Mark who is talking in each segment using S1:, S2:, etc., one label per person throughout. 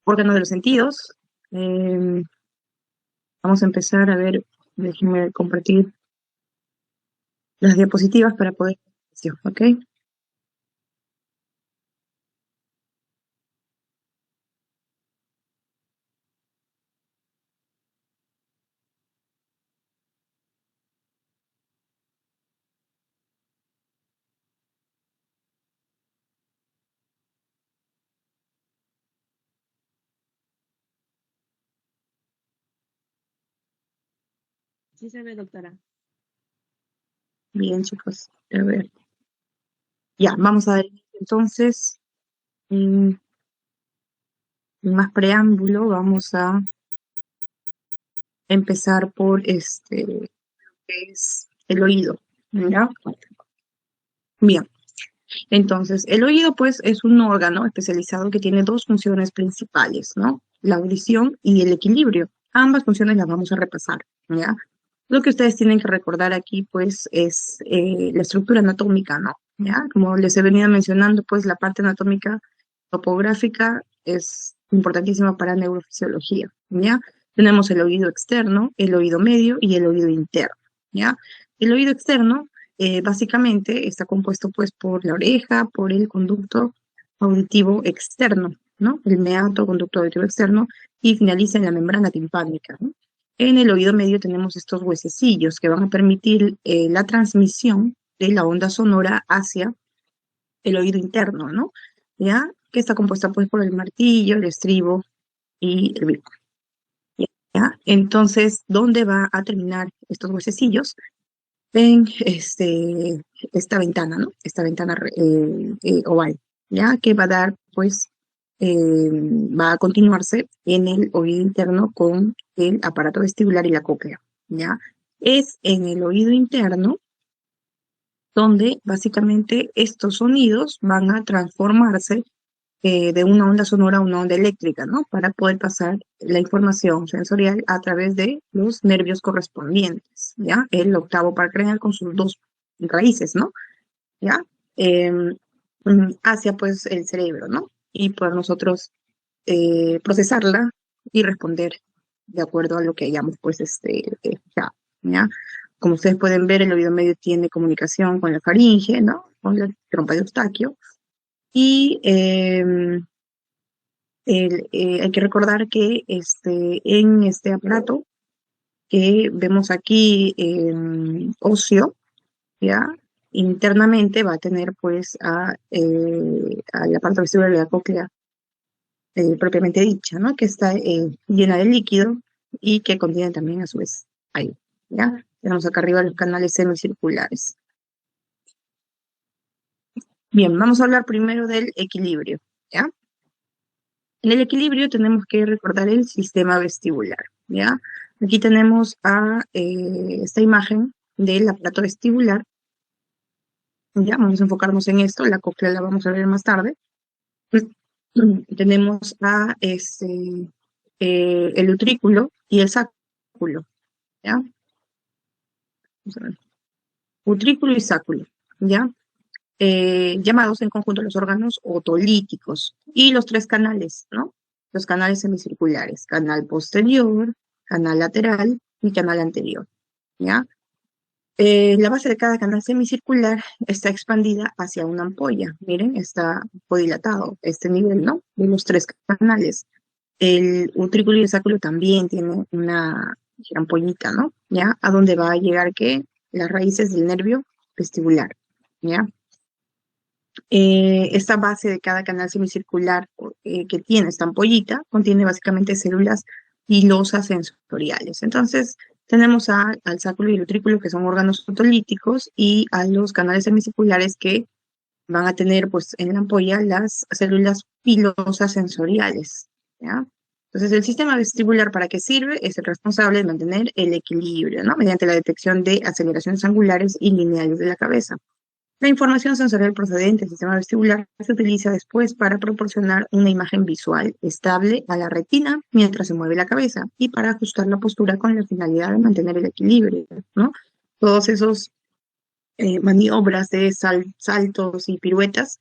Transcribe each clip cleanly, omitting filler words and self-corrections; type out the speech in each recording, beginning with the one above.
S1: órgano de los sentidos. Eh, Vamos a empezar a ver, déjenme compartir las diapositivas para poder, ¿ok?
S2: Sí se ve, doctora.
S1: Bien, chicos, a ver. Ya, vamos a ver entonces, sin más preámbulo, vamos a empezar por que es el oído, ¿ya? Bien, entonces el oído pues es un órgano especializado que tiene dos funciones principales, ¿no? La audición y el equilibrio. Ambas funciones las vamos a repasar, ¿ya? Lo que ustedes tienen que recordar aquí pues es la estructura anatómica, ¿no? ¿Ya? Como les he venido mencionando, pues la parte anatómica topográfica es importantísima para neurofisiología, ¿ya? Tenemos el oído externo, el oído medio y el oído interno, ¿ya? El oído externo básicamente está compuesto pues por la oreja, por el conducto auditivo externo, ¿no? El meato, conducto auditivo externo, y finaliza en la membrana timpánica, ¿no? En el oído medio tenemos estos huesecillos que van a permitir la transmisión de la onda sonora hacia el oído interno, ¿no? ¿Ya? Que está compuesta pues por el martillo, el estribo y el bico. ¿Ya? Entonces, ¿dónde va a terminar estos huesecillos? En esta ventana, ¿no? Esta ventana oval, ¿ya? Que va a dar, pues, va a continuarse en el oído interno con el aparato vestibular y la cóclea, ¿ya? Es en el oído interno donde básicamente estos sonidos van a transformarse de una onda sonora a una onda eléctrica, ¿no? Para poder pasar la información sensorial a través de los nervios correspondientes, ¿ya? El octavo par craneal con sus dos raíces, ¿no? ¿Ya? Hacia pues el cerebro, ¿no? Y pues nosotros procesarla y responder de acuerdo a lo que hayamos pues ya, ¿ya? Como ustedes pueden ver, el oído medio tiene comunicación con la faringe, ¿no? Con la trompa de Eustaquio. Y hay que recordar que en este aparato que vemos aquí óseo, ¿ya? Internamente va a tener pues a la parte vestibular de la cóclea propiamente dicha, ¿no? Que está llena de líquido y que contiene también a su vez aire, ¿ya? Tenemos acá arriba los canales semicirculares. Bien, vamos a hablar primero del equilibrio, ¿ya? En el equilibrio tenemos que recordar el sistema vestibular, ¿ya? Aquí tenemos esta imagen del aparato vestibular, ¿ya? Vamos a enfocarnos en esto, la cóclea la vamos a ver más tarde. Tenemos el utrículo y el sáculo, ¿ya? Vamos a ver. Utrículo y sáculo, ¿ya? Llamados en conjunto los órganos otolíticos y los tres canales, ¿no? Los canales semicirculares, canal posterior, canal lateral y canal anterior, ¿ya? La base de cada canal semicircular está expandida hacia una ampolla. Miren, está dilatado este nivel, ¿no? De los tres canales. El utrículo y el sáculo también tienen una ampollita, ¿no? ¿Ya? A donde va a llegar que las raíces del nervio vestibular, ¿ya? Esta base de cada canal semicircular que tiene esta ampollita contiene básicamente células pilosas sensoriales. Entonces, tenemos al sáculo y el utrículo, que son órganos fotolíticos, y a los canales semicirculares que van a tener pues en la ampolla las células pilosas sensoriales, ¿ya? Entonces, el sistema vestibular, ¿para qué sirve? Es el responsable de mantener el equilibrio, ¿no? Mediante la detección de aceleraciones angulares y lineales de la cabeza. La información sensorial procedente del sistema vestibular se utiliza después para proporcionar una imagen visual estable a la retina mientras se mueve la cabeza y para ajustar la postura con la finalidad de mantener el equilibrio, ¿no? Todos esos maniobras de saltos y piruetas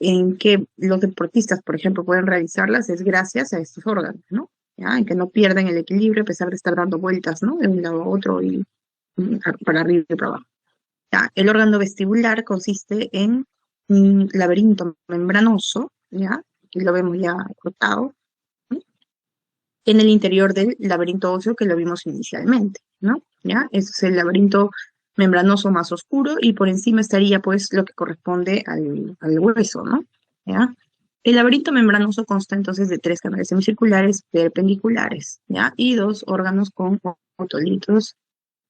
S1: en que los deportistas, por ejemplo, pueden realizarlas es gracias a estos órganos, ¿no? ¿Ya? En que no pierden el equilibrio a pesar de estar dando vueltas, ¿no? De un lado a otro y para arriba y para abajo. ¿Ya? El órgano vestibular consiste en un laberinto membranoso, ¿ya? Aquí lo vemos ya cortado, ¿no? En el interior del laberinto óseo que lo vimos inicialmente, ¿no? ¿Ya? Ese es el laberinto membranoso más oscuro y por encima estaría pues lo que corresponde al hueso, ¿no? ¿Ya? El laberinto membranoso consta entonces de tres canales semicirculares perpendiculares, ¿ya? Y dos órganos con otolitos,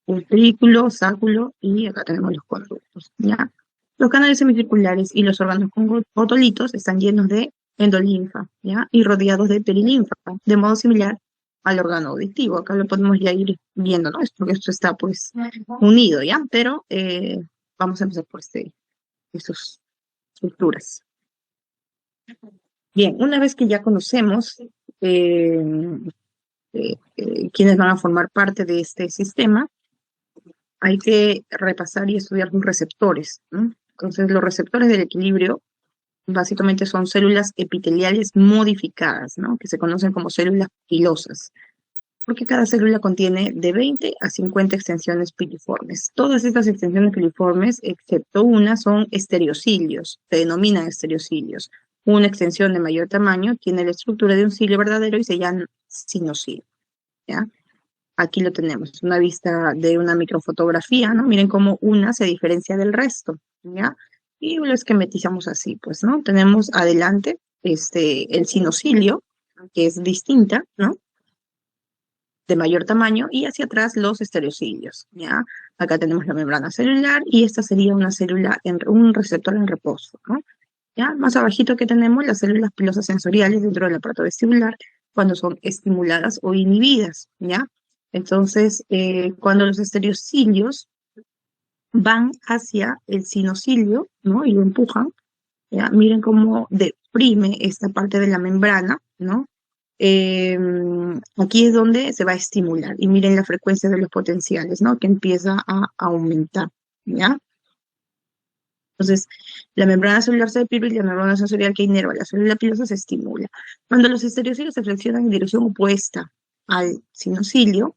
S1: utrículo, sáculo y acá tenemos los conductos, ¿ya? Los canales semicirculares y los órganos con otolitos están llenos de endolinfa, ¿ya? Y rodeados de perilinfa, de modo similar al órgano auditivo. Acá lo podemos ya ir viendo, ¿no? Es porque esto está pues unido, ¿ya? Pero vamos a empezar por estas estructuras. Bien, una vez que ya conocemos eh, quiénes van a formar parte de este sistema, hay que repasar y estudiar sus receptores, ¿no? Entonces, los receptores del equilibrio básicamente son células epiteliales modificadas, ¿no? Que se conocen como células pilosas, porque cada célula contiene de 20 a 50 extensiones piriformes. Todas estas extensiones piriformes, excepto una, son estereocilios, se denominan estereocilios. Una extensión de mayor tamaño tiene la estructura de un cilio verdadero y se llama sinocilio, ¿ya? Aquí lo tenemos, una vista de una microfotografía, ¿no? Miren cómo una se diferencia del resto, ¿ya? Y lo esquematizamos así, pues, ¿no? Tenemos adelante el sinocilio, que es distinta, ¿no? De mayor tamaño, y hacia atrás los estereocilios, ¿ya? Acá tenemos la membrana celular y esta sería una célula, un receptor en reposo, ¿no? ¿Ya? Más abajito que tenemos las células pilosas sensoriales dentro del aparato vestibular cuando son estimuladas o inhibidas, ¿ya? Entonces, cuando los estereocilios van hacia el sinocilio, ¿no? Y lo empujan, ¿ya? Miren cómo deprime esta parte de la membrana, ¿no? Eh, Aquí es donde se va a estimular y miren la frecuencia de los potenciales, ¿no? Que empieza a aumentar, ¿ya? Entonces, la membrana celular se deprime y la membrana sensorial que inerva la célula pilosa se estimula. Cuando los estereocilios se flexionan en dirección opuesta al sinocilio,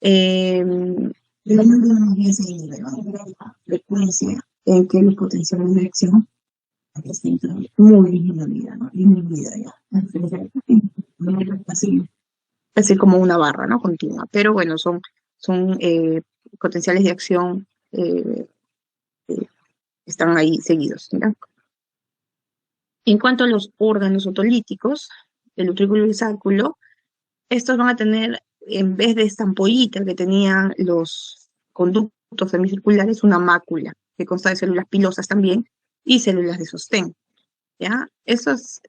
S1: la membrana empieza a elevar la frecuencia en que los potenciales de acción están muy disminuida, ¿no? Disminuida ya. Así como una barra, ¿no? Continua. Pero bueno, son potenciales de acción eh, están ahí seguidos, ¿ya? En cuanto a los órganos otolíticos, el utrículo y el sáculo, estos van a tener, en vez de esta ampollita que tenían los conductos semicirculares, una mácula que consta de células pilosas también y células de sostén, ¿ya? Esos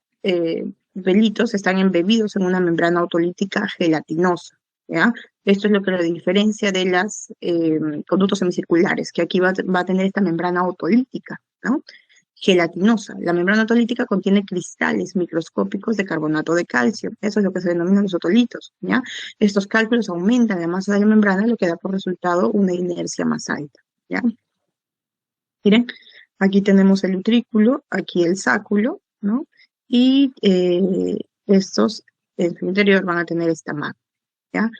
S1: velitos están embebidos en una membrana otolítica gelatinosa, ¿ya? Esto es lo que lo diferencia de las conductos semicirculares, que aquí va a tener esta membrana otolítica, ¿no? Gelatinosa. La membrana otolítica contiene cristales microscópicos de carbonato de calcio. Eso es lo que se denomina los otolitos, ¿ya? Estos cálculos aumentan la masa de la membrana, lo que da por resultado una inercia más alta, ¿ya? Miren, aquí tenemos el utrículo, aquí el sáculo, ¿no? Y estos en su interior van a tener esta marca, ¿ya?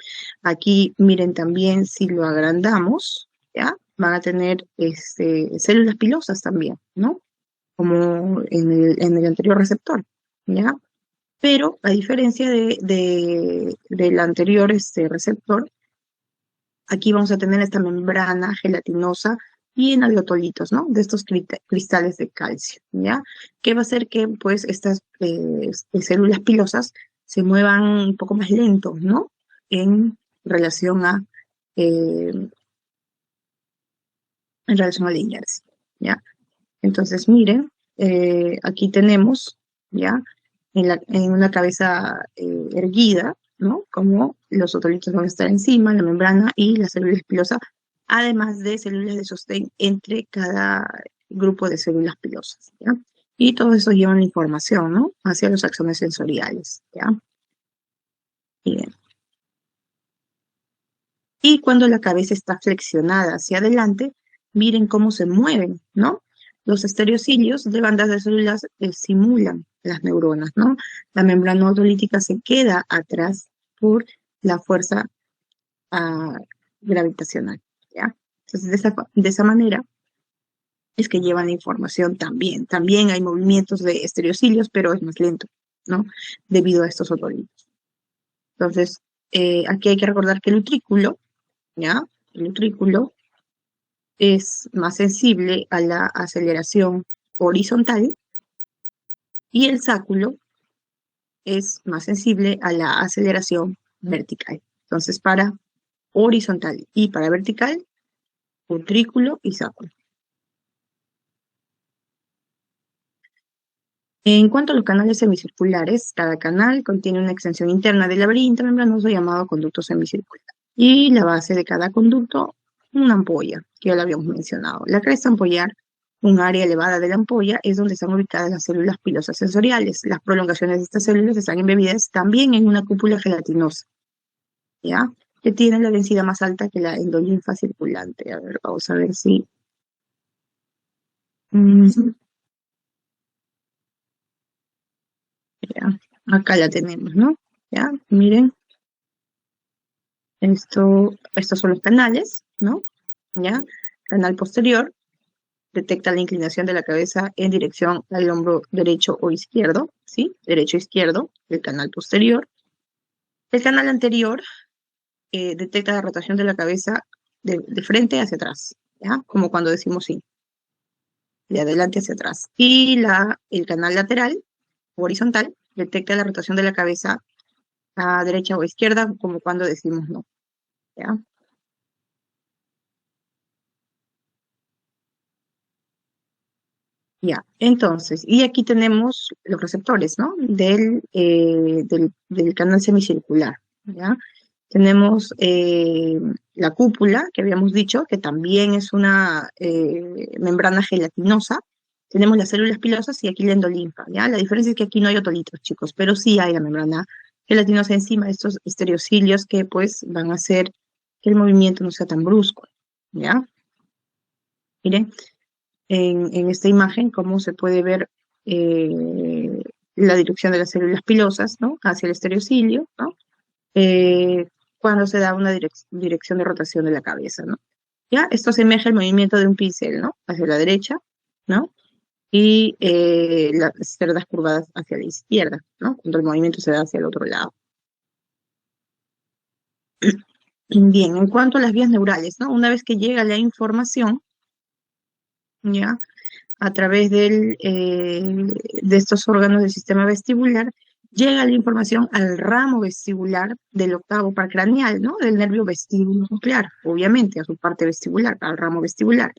S1: Aquí miren también si lo agrandamos, ¿ya? Van a tener células pilosas también, ¿no? Como en el anterior receptor, ¿ya? Pero a diferencia del anterior receptor, aquí vamos a tener esta membrana gelatinosa llena de otolitos, ¿no? De estos cristales de calcio, ¿ya? Que va a hacer que, pues, estas células pilosas se muevan un poco más lento, ¿no? Relación a, eh, en relación a la inercia, ¿ya? Entonces, miren, aquí tenemos, ¿ya? En una cabeza erguida, ¿no? Como los otolitos van a estar encima, la membrana y la célula pilosa, además de células de sostén entre cada grupo de células pilosas, ¿ya? Y todo eso lleva la información, ¿no? Hacia los axones sensoriales, ¿ya? Bien. Y cuando la cabeza está flexionada hacia adelante, miren cómo se mueven, ¿no? Los estereocilios de bandas de células simulan las neuronas, ¿no? La membrana autolítica se queda atrás por la fuerza ah, gravitacional, ¿ya? Entonces, de esa manera es que llevan la información también. También hay movimientos de estereocilios, pero es más lento, ¿no? Debido a estos otolitos. Entonces, aquí hay que recordar que el utrículo, ¿ya? El utrículo es más sensible a la aceleración horizontal y el sáculo es más sensible a la aceleración vertical. Entonces, para horizontal y para vertical, utrículo y sáculo. En cuanto a los canales semicirculares, cada canal contiene una extensión interna del laberinto membranoso llamado conducto semicircular. Y la base de cada conducto, una ampolla, que ya lo habíamos mencionado. La cresta ampollar, un área elevada de la ampolla, es donde están ubicadas las células pilosas sensoriales. Las prolongaciones de estas células están embebidas también en una cúpula gelatinosa, ¿ya? Que tiene la densidad más alta que la endolinfa circulante. A ver, vamos a ver si... ya, acá la tenemos, ¿no? Ya, miren. Estos son los canales, ¿no? ¿Ya? Canal posterior detecta la inclinación de la cabeza en dirección al hombro derecho o izquierdo, ¿sí? Derecho o izquierdo, el canal posterior. El canal anterior detecta la rotación de la cabeza de frente hacia atrás, ¿ya? Como cuando decimos sí, de adelante hacia atrás. Y el canal lateral, horizontal, detecta la rotación de la cabeza a derecha o izquierda, como cuando decimos no, ¿ya? Ya, entonces, y aquí tenemos los receptores, ¿no? Del canal semicircular, ¿ya? Tenemos la cúpula, que habíamos dicho, que también es una membrana gelatinosa. Tenemos las células pilosas y aquí la endolinfa, ¿ya? La diferencia es que aquí no hay otolitos, chicos, pero sí hay la membrana gelatinosa encima de estos estereocilios que, pues, van a hacer que el movimiento no sea tan brusco, ¿ya? Miren en esta imagen cómo se puede ver eh, la dirección de las células pilosas, ¿no? Hacia el estereocilio, ¿no? Eh, cuando se da una dirección de rotación de la cabeza, ¿no? Ya, esto asemeja el movimiento de un pincel, ¿no? Hacia la derecha, ¿no? Y las cerdas curvadas hacia la izquierda, ¿no? Cuando el movimiento se da hacia el otro lado. Bien, en cuanto a las vías neurales, ¿no? Una vez que llega la información, ¿ya? A través de estos órganos del sistema vestibular, llega la información al ramo vestibular del octavo par craneal, ¿no? Del nervio vestibulonuclear, obviamente, a su parte vestibular, al ramo vestibular.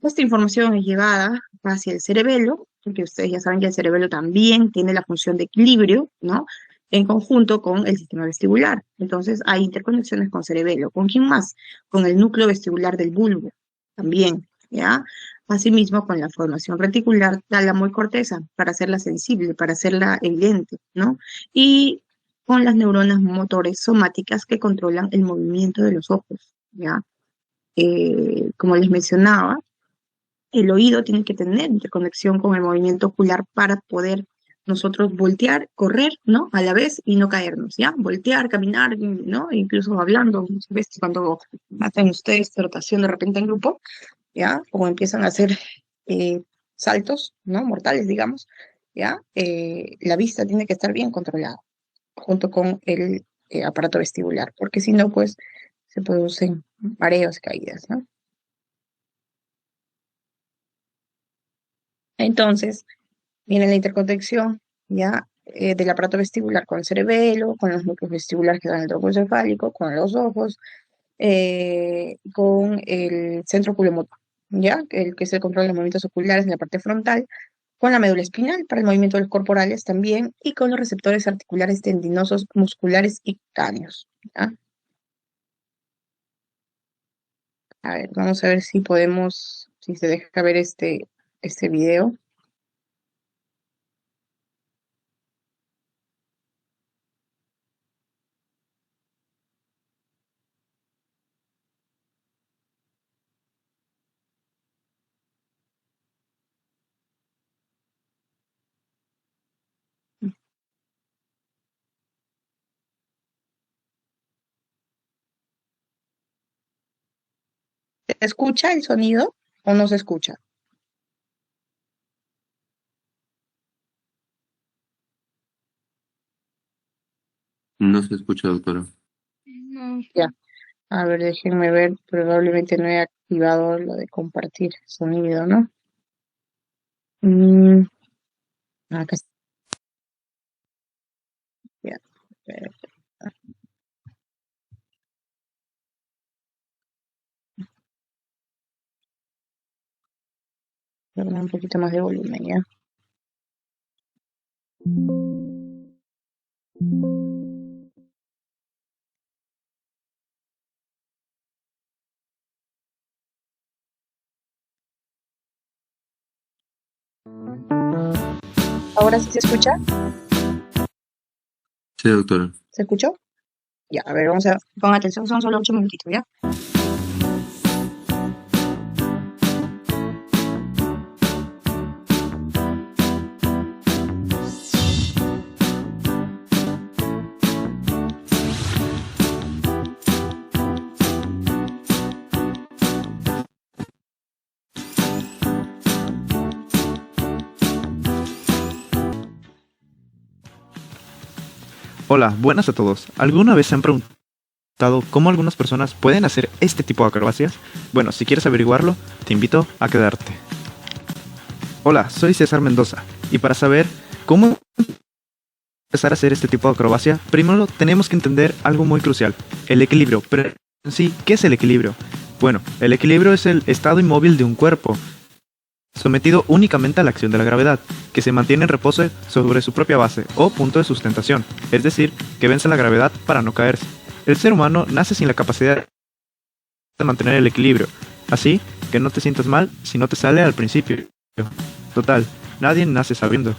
S1: Esta información es llevada hacia el cerebelo, porque ustedes ya saben que el cerebelo también tiene la función de equilibrio, ¿no? En conjunto con el sistema vestibular. Entonces, hay interconexiones con cerebelo. ¿Con quién más? Con el núcleo vestibular del bulbo, también, ¿ya? Asimismo, con la formación reticular, tálamo y corteza, para hacerla sensible, para hacerla evidente, ¿no? Y con las neuronas motores somáticas que controlan el movimiento de los ojos, ¿ya? Como les mencionaba, el oído tiene que tener interconexión con el movimiento ocular para poder nosotros voltear, correr, ¿no? A la vez y no caernos, ¿ya? Voltear, caminar, ¿no? Incluso hablando, ¿ves? Cuando hacen ustedes rotación de repente en grupo, ¿ya? O empiezan a hacer eh, saltos, ¿no? Mortales, digamos, ¿ya? La vista tiene que estar bien controlada junto con el aparato vestibular, porque si no, pues se producen mareos, caídas, ¿no? Entonces, viene la interconexión, ¿ya? Del aparato vestibular con el cerebelo, con los núcleos vestibulares que dan el tronco encefálico, con los ojos, con el centro oculomotor, ¿ya? El que es el control de los movimientos oculares en la parte frontal, con la médula espinal para el movimiento de los corporales también, y con los receptores articulares tendinosos, musculares y cutáneos, ¿ya? A ver, vamos a ver si podemos, si se deja ver este video. ¿Se escucha el sonido o no se escucha?
S3: No se escucha, doctora.
S1: Ya, a ver, déjenme ver, probablemente no he activado lo de compartir sonido, ¿no? Mm, acá está. Ya, un poquito más de volumen, ¿ya? ¿Ahora sí se escucha?
S3: Sí, doctora.
S1: ¿Se escuchó? Ya, a ver, vamos a, pongan atención, son solo 8 minutitos, ¿ya?
S4: Hola, buenas a todos. ¿Alguna vez se han preguntado cómo algunas personas pueden hacer este tipo de acrobacias? Bueno, si quieres averiguarlo, te invito a quedarte. Hola, soy César Mendoza, y para saber cómo empezar a hacer este tipo de acrobacia, primero tenemos que entender algo muy crucial, el equilibrio. Pero en sí, ¿qué es el equilibrio? Bueno, el equilibrio es el estado inmóvil de un cuerpo, sometido únicamente a la acción de la gravedad, que se mantiene en reposo sobre su propia base o punto de sustentación, es decir, que vence la gravedad para no caerse. El ser humano nace sin la capacidad de mantener el equilibrio, así que no te sientas mal si no te sale al principio. Total, nadie nace sabiendo.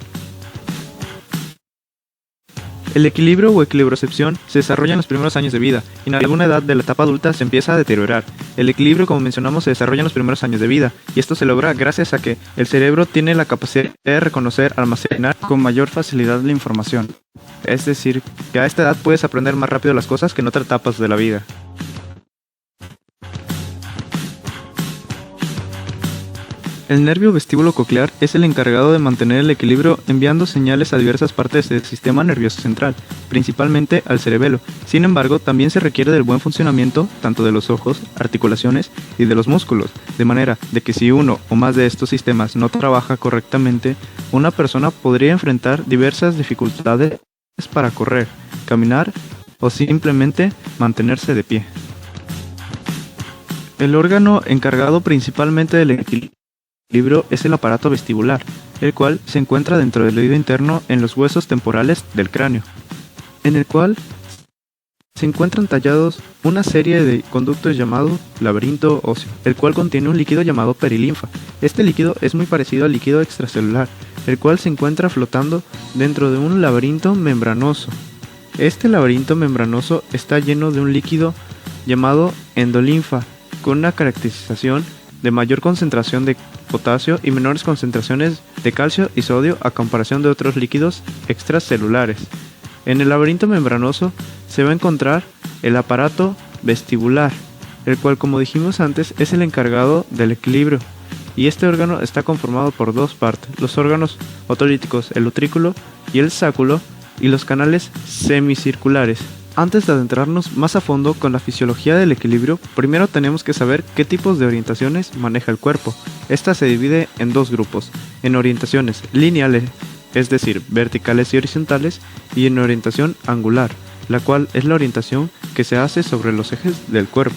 S4: El equilibrio o equilibrocepción se desarrolla en los primeros años de vida y en alguna edad de la etapa adulta se empieza a deteriorar. El equilibrio, como mencionamos, se desarrolla en los primeros años de vida y esto se logra gracias a que el cerebro tiene la capacidad de reconocer, almacenar con mayor facilidad la información. Es decir, que a esta edad puedes aprender más rápido las cosas que en otras etapas de la vida. El nervio vestíbulo coclear es el encargado de mantener el equilibrio enviando señales a diversas partes del sistema nervioso central, principalmente al cerebelo. Sin embargo, también se requiere del buen funcionamiento tanto de los ojos, articulaciones y de los músculos, de manera de que si uno o más de estos sistemas no trabaja correctamente, una persona podría enfrentar diversas dificultades para correr, caminar o simplemente mantenerse de pie. El órgano encargado principalmente del equilibrio es el aparato vestibular, el cual se encuentra dentro del oído interno en los huesos temporales del cráneo, en el cual se encuentran tallados una serie de conductos llamado laberinto óseo, el cual contiene un líquido llamado perilinfa. Este líquido es muy parecido al líquido extracelular, el cual se encuentra flotando dentro de un laberinto membranoso. Este laberinto membranoso está lleno de un líquido llamado endolinfa, con una caracterización de mayor concentración de potasio y menores concentraciones de calcio y sodio a comparación de otros líquidos extracelulares. En el laberinto membranoso se va a encontrar el aparato vestibular, el cual, como dijimos antes, es el encargado del equilibrio, y este órgano está conformado por dos partes: los órganos otolíticos, el utrículo y el sáculo, y los canales semicirculares. Antes de adentrarnos más a fondo con la fisiología del equilibrio, primero tenemos que saber qué tipos de orientaciones maneja el cuerpo. Esta se divide en dos grupos: en orientaciones lineales, es decir, verticales y horizontales, y en orientación angular, la cual es la orientación que se hace sobre los ejes del cuerpo.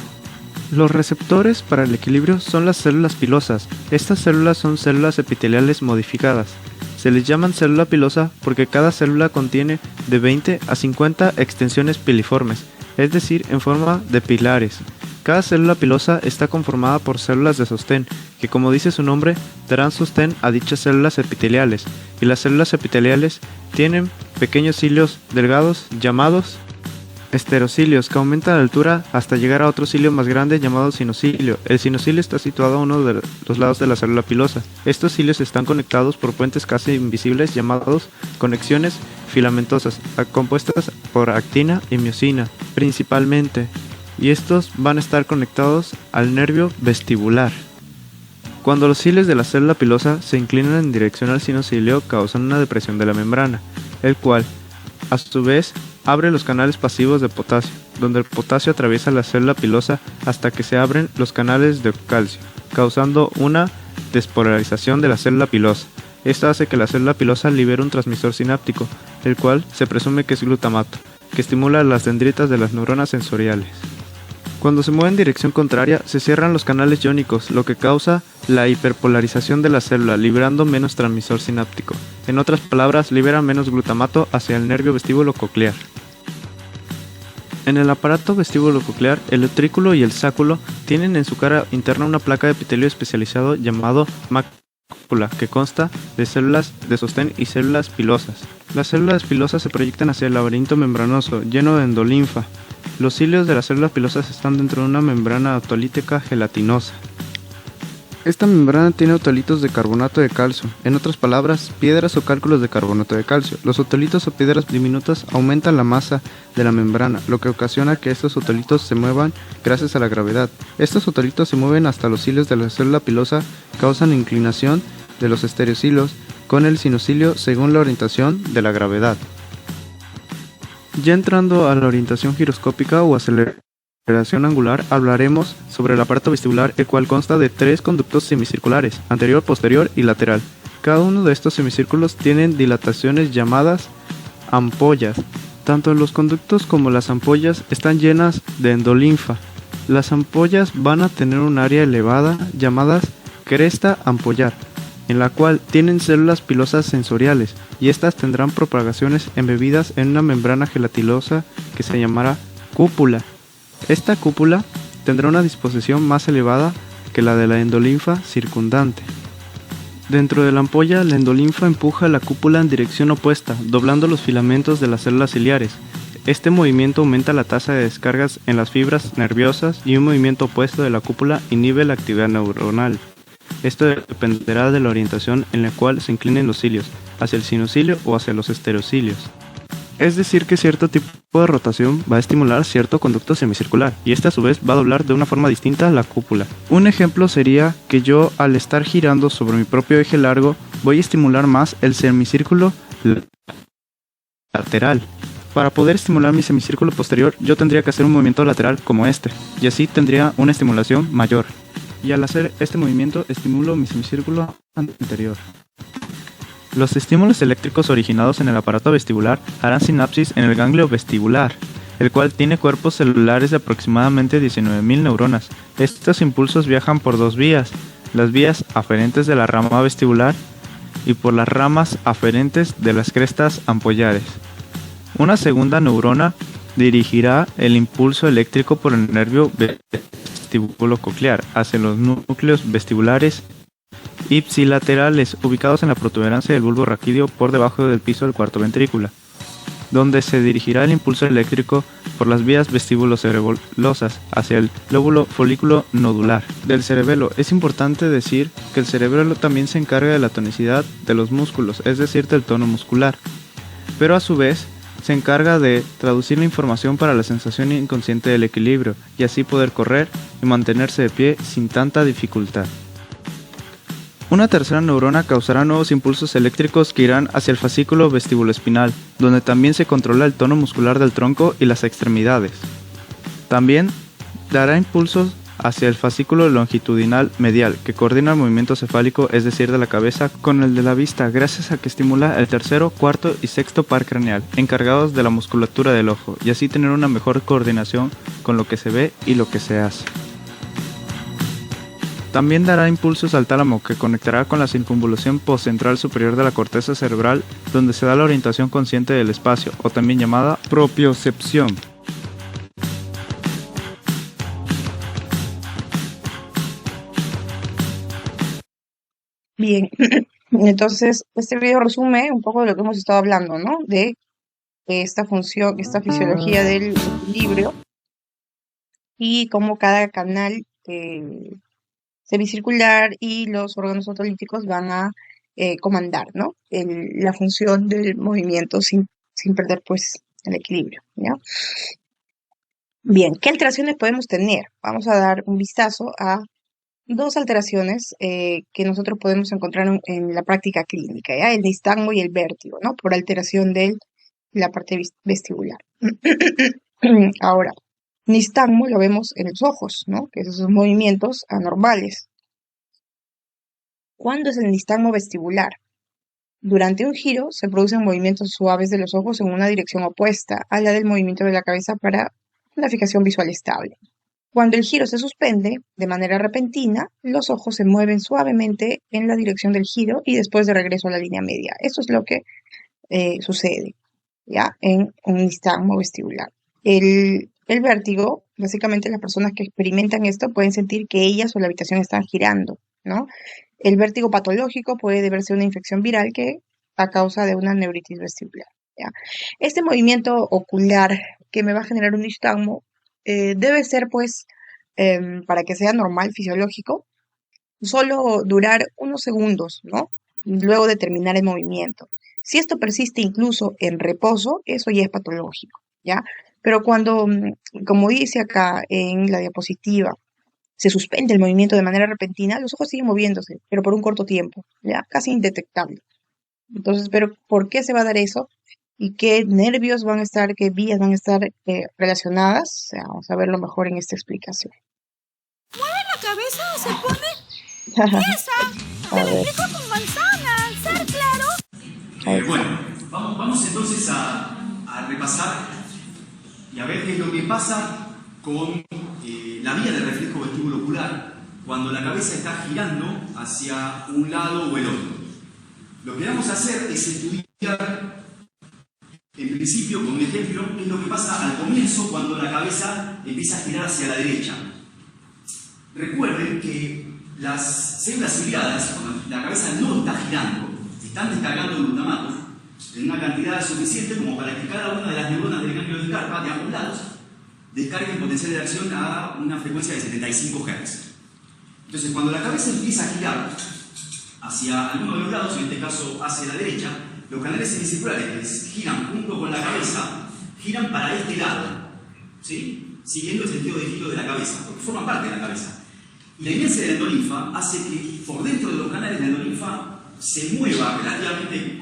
S4: Los receptores para el equilibrio son las células pilosas. Estas células son células epiteliales modificadas. Se les llaman célula pilosa porque cada célula contiene de 20 a 50 extensiones piliformes, es decir, en forma de pilares. Cada célula pilosa está conformada por células de sostén, que, como dice su nombre, darán sostén a dichas células epiteliales, y las células epiteliales tienen pequeños cilios delgados llamados esterocilios, que aumentan de altura hasta llegar a otro cilio más grande llamado sinocilio. El sinocilio está situado a uno de los lados de la célula pilosa. Estos cilios están conectados por puentes casi invisibles llamados conexiones filamentosas, compuestas por actina y miosina, principalmente. y estos van a estar conectados al nervio vestibular. Cuando los cilios de la célula pilosa se inclinan en dirección al sinocilio, causan una depresión de la membrana, el cual, a su vez, abre los canales pasivos de potasio, donde el potasio atraviesa la célula pilosa hasta que se abren los canales de calcio, causando una despolarización de la célula pilosa. Esto hace que la célula pilosa libere un transmisor sináptico, el cual se presume que es glutamato, que estimula las dendritas de las neuronas sensoriales. Cuando se mueve en dirección contraria, se cierran los canales iónicos, lo que causa la hiperpolarización de la célula, liberando menos transmisor sináptico. En otras palabras, libera menos glutamato hacia el nervio vestíbulo coclear. En el aparato vestíbulo coclear, el utrículo y el sáculo tienen en su cara interna una placa de epitelio especializado llamado mácula, que consta de células de sostén y células pilosas. Las células pilosas se proyectan hacia el laberinto membranoso, lleno de endolinfa. Los cilios de las células pilosas están dentro de una membrana autolítica gelatinosa. Esta membrana tiene otolitos de carbonato de calcio, en otras palabras, piedras o cálculos de carbonato de calcio. Los otolitos o piedras diminutas aumentan la masa de la membrana, lo que ocasiona que estos otolitos se muevan gracias a la gravedad. Estos otolitos se mueven hasta los cilios de la célula pilosa, causan inclinación de los estereocilos con el sinocilio según la orientación de la gravedad. Ya entrando a la orientación giroscópica o aceleración angular, hablaremos sobre el aparato vestibular, el cual consta de 3 conductos semicirculares, anterior, posterior y lateral. Cada uno de estos semicírculos tienen dilataciones llamadas ampollas. Tanto los conductos como las ampollas están llenas de endolinfa. Las ampollas van a tener un área elevada llamadas cresta ampollar, en la cual tienen células pilosas sensoriales, y estas tendrán propagaciones embebidas en una membrana gelatinosa que se llamará cúpula. Esta cúpula tendrá una disposición más elevada que la de la endolinfa circundante. Dentro de la ampolla, la endolinfa empuja la cúpula en dirección opuesta, doblando los filamentos de las células ciliares. Este movimiento aumenta la tasa de descargas en las fibras nerviosas y un movimiento opuesto de la cúpula inhibe la actividad neuronal. Esto dependerá de la orientación en la cual se inclinen los cilios, hacia el sinocilio o hacia los estereocilios. Es decir, que cierto tipo de rotación va a estimular cierto conducto semicircular, y este a su vez va a doblar de una forma distinta la cúpula. Un ejemplo sería que yo, al estar girando sobre mi propio eje largo, voy a estimular más el semicírculo lateral. Para poder estimular mi semicírculo posterior, yo tendría que hacer un movimiento lateral como este, y así tendría una estimulación mayor. Y al hacer este movimiento, estimulo mi semicírculo anterior. Los estímulos eléctricos originados en el aparato vestibular harán sinapsis en el ganglio vestibular, el cual tiene cuerpos celulares de aproximadamente 19.000 neuronas. Estos impulsos viajan por 2 vías, las vías aferentes de la rama vestibular y por las ramas aferentes de las crestas ampollares. Una segunda neurona dirigirá el impulso eléctrico por el nervio vestíbulo coclear hacia los núcleos vestibulares ipsilaterales ubicados en la protuberancia del bulbo raquídeo por debajo del piso del cuarto ventrículo, donde se dirigirá el impulso eléctrico por las vías vestibulocerebelosas hacia el lóbulo folículo nodular del cerebelo. Es importante decir que el cerebelo también se encarga de la tonicidad de los músculos, es decir, del tono muscular, pero a su vez se encarga de traducir la información para la sensación inconsciente del equilibrio y así poder correr y mantenerse de pie sin tanta dificultad. Una tercera neurona causará nuevos impulsos eléctricos que irán hacia el fascículo vestibuloespinal, donde también se controla el tono muscular del tronco y las extremidades. También dará impulsos hacia el fascículo longitudinal medial, que coordina el movimiento cefálico, es decir, de la cabeza, con el de la vista, gracias a que estimula el tercero, cuarto y sexto par craneal, encargados de la musculatura del ojo, y así tener una mejor coordinación con lo que se ve y lo que se hace. También dará impulsos al tálamo, que conectará con la circunvolución postcentral superior de la corteza cerebral, donde se da la orientación consciente del espacio, o también llamada propiocepción.
S1: Bien, entonces este video resume un poco de lo que hemos estado hablando, ¿no? De esta función, esta fisiología del equilibrio y cómo cada canal semicircular y los órganos otolíticos van a comandar, ¿no? La función del movimiento sin perder, pues, el equilibrio, ¿ya? Bien, ¿qué alteraciones podemos tener? Vamos a dar un vistazo a dos alteraciones que nosotros podemos encontrar en la práctica clínica, ¿ya? El nistagmo y el vértigo, ¿no? Por alteración de la parte vestibular. Ahora, nistagmo lo vemos en los ojos, ¿no? Que esos son movimientos anormales. ¿Cuándo es el nistagmo vestibular? Durante un giro se producen movimientos suaves de los ojos en una dirección opuesta a la del movimiento de la cabeza para una fijación visual estable. Cuando el giro se suspende de manera repentina, los ojos se mueven suavemente en la dirección del giro y después de regreso a la línea media. Eso es lo que sucede, ¿ya? En un nistagmo vestibular. El vértigo, básicamente las personas que experimentan esto pueden sentir que ellas o la habitación están girando, ¿no? El vértigo patológico puede deberse a una infección viral que a causa de una neuritis vestibular, ¿ya? Este movimiento ocular que me va a generar un nistagmo debe ser, pues, para que sea normal, fisiológico, solo durar unos segundos, ¿no? Luego de terminar el movimiento. Si esto persiste incluso en reposo, eso ya es patológico, ¿ya? Pero cuando, como dice acá en la diapositiva, se suspende el movimiento de manera repentina, los ojos siguen moviéndose, pero por un corto tiempo, ¿ya? Casi indetectable. Entonces, ¿pero por qué se va a dar eso? ¿Y qué nervios van a estar, qué vías van a estar relacionadas? O sea, vamos a verlo mejor en esta explicación.
S5: La cabeza se pone tiesa.
S1: A
S5: Te lo
S1: ver,
S5: explico con manzanas, ¿ser claro?
S1: ahí está.
S6: Bueno, vamos entonces a repasar y a ver qué es lo que pasa con la vía del reflejo vestíbulo ocular cuando la cabeza está girando hacia un lado o el otro. Lo que vamos a hacer es estudiar, en principio, con un ejemplo, qué es lo que pasa al comienzo cuando la cabeza empieza a girar hacia la derecha. Recuerden que las células ciliadas, cuando la cabeza no está girando, están descargando glutamato en una cantidad suficiente como para que cada una de las neuronas del ganglio del carpa de ambos lados descarguen potencial de acción a una frecuencia de 75 Hz. Entonces, cuando la cabeza empieza a girar hacia alguno de los lados, en este caso hacia la derecha, los canales semicirculares que giran junto con la cabeza giran para este lado, ¿sí? Siguiendo el sentido de giro de la cabeza, porque forman parte de la cabeza. Y la inercia de la endolinfa hace que por dentro de los canales la endolinfa se mueva relativamente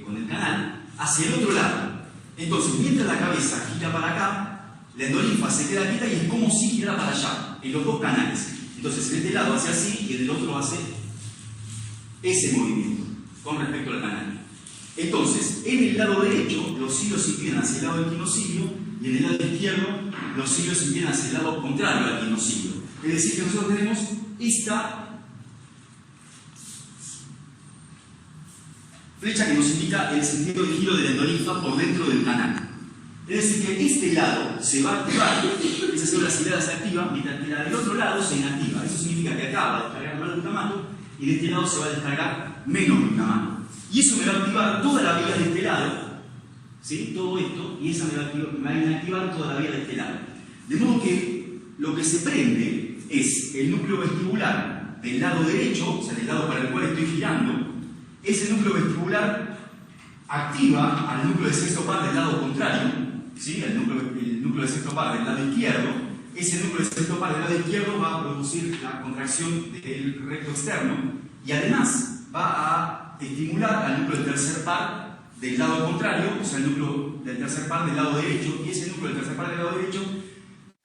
S6: con el canal hacia el otro lado. Entonces, mientras la cabeza gira para acá, la endolinfa se queda quieta y es como si girara para allá, en los dos canales. Entonces, en este lado hace así y en el otro hace ese movimiento con respecto al canal. Entonces, en el lado derecho, los cilios se inclinan hacia el lado del quinocilio y en el lado izquierdo, los cilios se inclinan hacia el lado contrario al quinocilio. Es decir, que nosotros tenemos esta flecha que nos indica el sentido de giro de la endolinfa por dentro del canal. Es decir, que este lado se va a activar, esa célula ciliada se activa, mientras que la del otro lado se inactiva. Eso significa que acá va a descargar más glutamato y de este lado se va a descargar menos glutamato. Y eso me va a activar toda la vía de este lado, ¿sí? Todo esto, y esa me va a inactivar toda la vía de este lado. De modo que lo que se prende es el núcleo vestibular del lado derecho, o sea, del lado para el cual estoy girando. Ese núcleo vestibular activa al núcleo de sexto par del lado contrario, ¿sí? El núcleo de sexto par del lado izquierdo. Ese núcleo de sexto par del lado izquierdo va a producir la contracción del recto externo y además va a estimular al núcleo del tercer par del lado contrario, o sea, el núcleo del tercer par del lado derecho, y ese núcleo del tercer par del lado derecho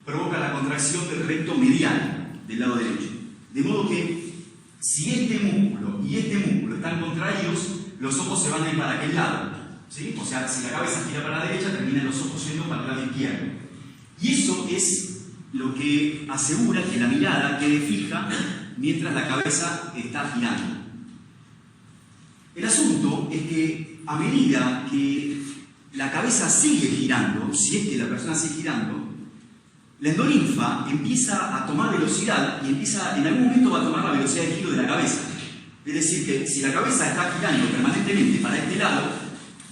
S6: provoca la contracción del recto medial del lado derecho. De modo que si este músculo y este músculo están contraídos, los ojos se van a ir para aquel lado, ¿sí? O sea, si la cabeza gira para la derecha, terminan los ojos yendo para el lado izquierdo. Y eso es lo que asegura que la mirada quede fija mientras la cabeza está girando. El asunto es que a medida que la cabeza sigue girando, si es que la persona sigue girando, la endolinfa empieza a tomar velocidad y en algún momento va a tomar la velocidad de giro de la cabeza. Es decir, que si la cabeza está girando permanentemente para este lado,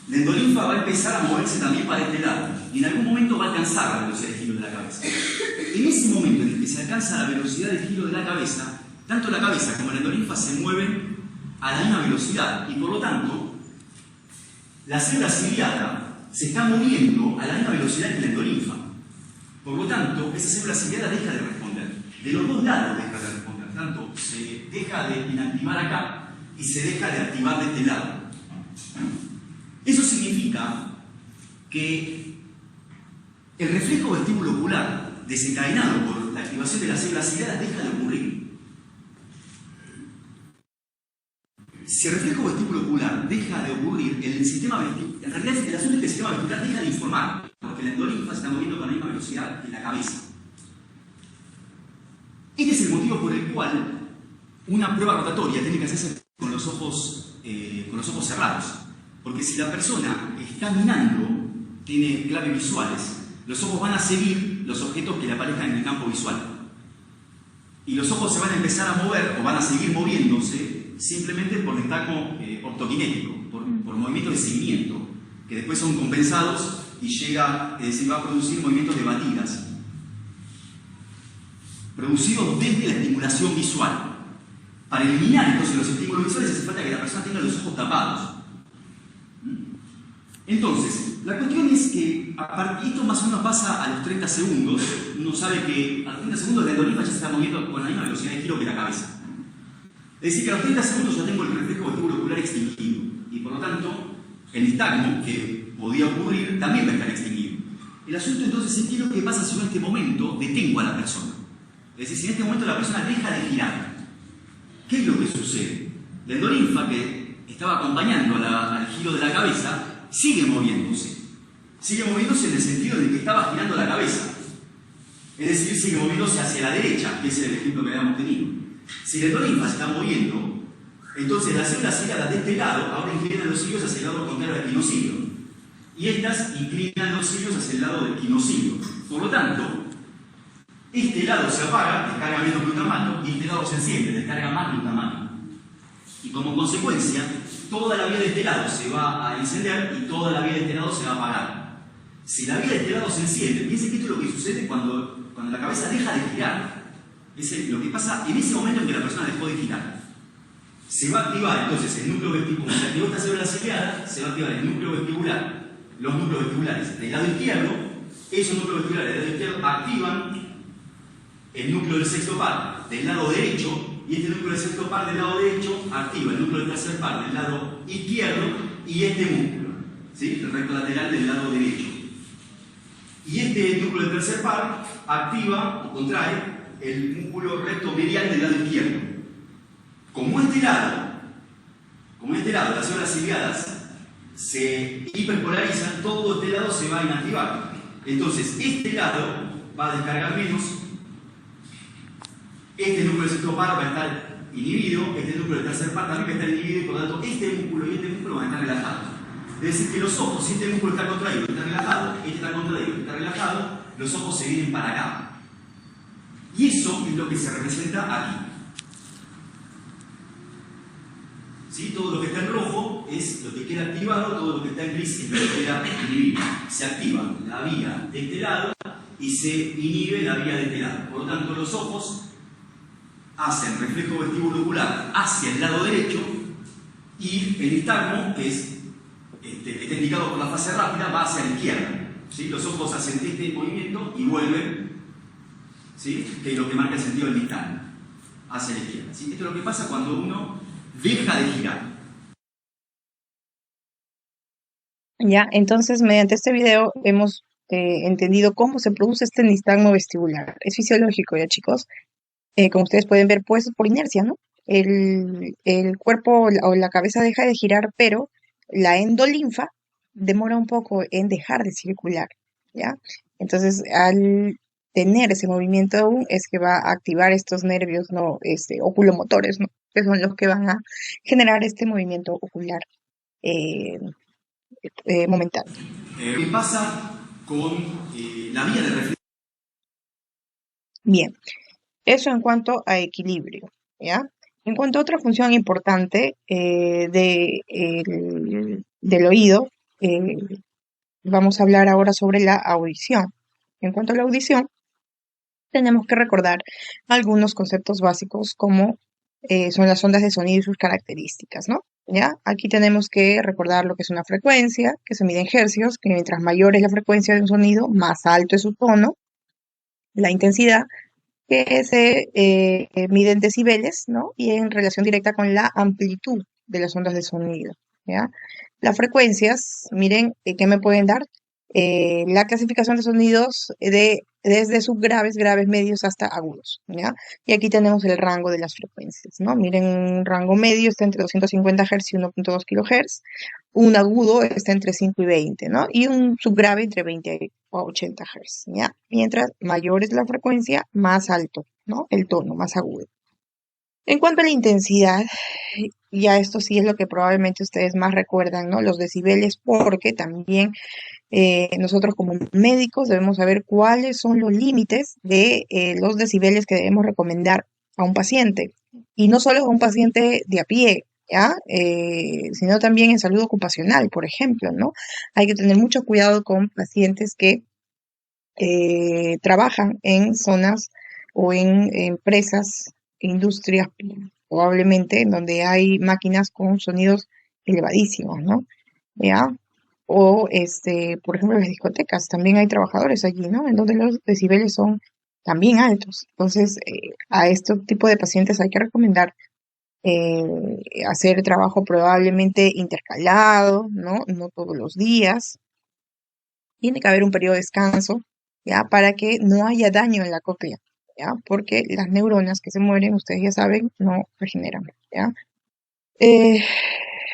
S6: la endolinfa va a empezar a moverse también para este lado y en algún momento va a alcanzar la velocidad de giro de la cabeza. En ese momento en el que se alcanza la velocidad de giro de la cabeza, tanto la cabeza como la endolinfa se mueven a la misma velocidad y por lo tanto la célula ciliada se está moviendo a la misma velocidad que la endolinfa. Por lo tanto, esa célula ciliada deja de responder. De los dos lados deja de responder. Tanto se deja de inactivar acá y se deja de activar de este lado. Eso significa que el reflejo vestíbulo ocular desencadenado por la activación de las células ciliadas deja de ocurrir. Si el reflejo vestíbulo ocular deja de ocurrir, el sistema vestibular, en realidad el asunto es que el sistema vestibular deja de informar, porque la endolinfa se está moviendo con la misma velocidad que la cabeza. Este es el motivo por el cual una prueba rotatoria tiene que hacerse con los ojos cerrados. Porque si la persona está mirando, tiene claves visuales, los ojos van a seguir los objetos que le aparezcan en el campo visual. Y los ojos se van a empezar a mover o van a seguir moviéndose simplemente por destaco ortoquinético, por movimientos de seguimiento, que después son compensados y llega, es decir, va a producir movimientos de batidas, producidos desde la estimulación visual. Para eliminar entonces los estímulos visuales hace falta que la persona tenga los ojos tapados. Entonces, la cuestión es que esto más o menos pasa a los 30 segundos. Uno sabe que a los 30 segundos la endolinfa ya se está moviendo con la misma velocidad de giro que la cabeza. Es decir, que a los 30 segundos ya tengo el reflejo vestíbulo ocular extinguido. Y por lo tanto, el nistagmo que podía ocurrir también va a estar extinguido. El asunto entonces es qué es lo que pasa si yo en este momento detengo a la persona. Es decir, si en este momento la persona deja de girar, ¿qué es lo que sucede? La endolinfa que estaba acompañando al giro de la cabeza sigue moviéndose. Sigue moviéndose en el sentido de que estaba girando la cabeza. Es decir, sigue moviéndose hacia la derecha, que es el ejemplo que habíamos tenido. Si la endolinfa se está moviendo, entonces las células ciliadas de este lado ahora inclinan los cilios hacia el lado contrario del quinocilio. Y estas inclinan los cilios hacia el lado del quinocilio. Por lo tanto, este lado se apaga, descarga menos glutamato, y este lado se enciende, descarga más glutamato. Y como consecuencia, toda la vía de este lado se va a encender y toda la vía de este lado se va a apagar. Si la vía de este lado se enciende, piensen que esto es lo que sucede cuando la cabeza deja de girar. Es lo que pasa en ese momento en que la persona dejó de girar. Se va a activar entonces el núcleo vestibular. Se activó esta célula ciliada, se va a activar el núcleo vestibular, los núcleos vestibulares del lado izquierdo. Esos núcleos vestibulares del lado izquierdo activan el núcleo del sexto par del lado derecho. Y este núcleo del sexto par del lado derecho activa el núcleo del tercer par del lado izquierdo y este músculo, ¿sí? El recto lateral del lado derecho. Y este núcleo del tercer par activa o contrae el músculo recto medial del lado izquierdo. Como este lado, las células ciliadas se hiperpolarizan, todo este lado se va a inactivar. Entonces, este lado va a descargar menos. Este núcleo del sexto par va a estar inhibido, este núcleo del tercer par también va a estar inhibido y por lo tanto este músculo y este músculo van a estar relajados. Es decir, que los ojos, si este músculo está contraído y está relajado, este está contraído y está relajado, los ojos se vienen para acá. Y eso es lo que se representa aquí. ¿Sí? Todo lo que está en rojo es lo que queda activado, todo lo que está en gris es lo que queda inhibido. Se activa la vía de este lado y se inhibe la vía de este lado. Por lo tanto, los ojos hacen reflejo vestíbulo ocular hacia el lado derecho y el nistagmo, que está indicado por la fase rápida, va hacia la izquierda. ¿Sí? Los ojos hacen este movimiento y vuelven, ¿sí? Que es lo que marca el sentido del nistagmo, hacia la izquierda. ¿Sí? Esto es lo que pasa cuando uno deja de girar.
S1: Ya, entonces mediante este video hemos entendido cómo se produce este nistagmo vestibular. Es fisiológico, ya chicos. Como ustedes pueden ver, pues por inercia, ¿no? El cuerpo o la cabeza deja de girar, pero la endolinfa demora un poco en dejar de circular, ¿ya? Entonces, al tener ese movimiento aún, es que va a activar estos nervios, ¿no? Oculomotores, ¿no? Que son los que van a generar este movimiento ocular momentáneo.
S6: ¿Qué pasa con la vía de reflejo?
S1: Bien. Eso en cuanto a equilibrio, ¿ya? En cuanto a otra función importante del oído, vamos a hablar ahora sobre la audición. En cuanto a la audición, tenemos que recordar algunos conceptos básicos como son las ondas de sonido y sus características, ¿no? ¿Ya? Aquí tenemos que recordar lo que es una frecuencia, que se mide en hercios, que mientras mayor es la frecuencia de un sonido, más alto es su tono. la intensidad, que se mide en decibeles, ¿no? Y en relación directa con la amplitud de las ondas de sonido, ¿ya? Las frecuencias, miren, ¿qué me pueden dar? La clasificación de sonidos desde subgraves, graves, medios hasta agudos, ¿ya? Y aquí tenemos el rango de las frecuencias, ¿no? Miren, un rango medio está entre 250 Hz y 1.2 kHz, un agudo está entre 5 y 20, ¿no? Y un subgrave entre 20 a 80 Hz, ¿ya? Mientras mayor es la frecuencia, más alto, ¿no? El tono, más agudo. En cuanto a la intensidad, ya esto sí es lo que probablemente ustedes más recuerdan, ¿no? Los decibeles, porque también nosotros como médicos debemos saber cuáles son los límites de los decibeles que debemos recomendar a un paciente. Y no solo a un paciente de a pie, ¿ya? Sino también en salud ocupacional, por ejemplo, ¿no? Hay que tener mucho cuidado con pacientes que trabajan en zonas o en empresas, industrias, probablemente, en donde hay máquinas con sonidos elevadísimos, ¿no? ¿Ya? O, por ejemplo, en las discotecas, también hay trabajadores allí, ¿no? En donde los decibeles son también altos. Entonces, a este tipo de pacientes hay que recomendar hacer trabajo probablemente intercalado, ¿no? No todos los días. Tiene que haber un periodo de descanso, ¿ya? Para que no haya daño en la cóclea, ¿ya? Porque las neuronas que se mueren, ustedes ya saben, no regeneran, ¿ya?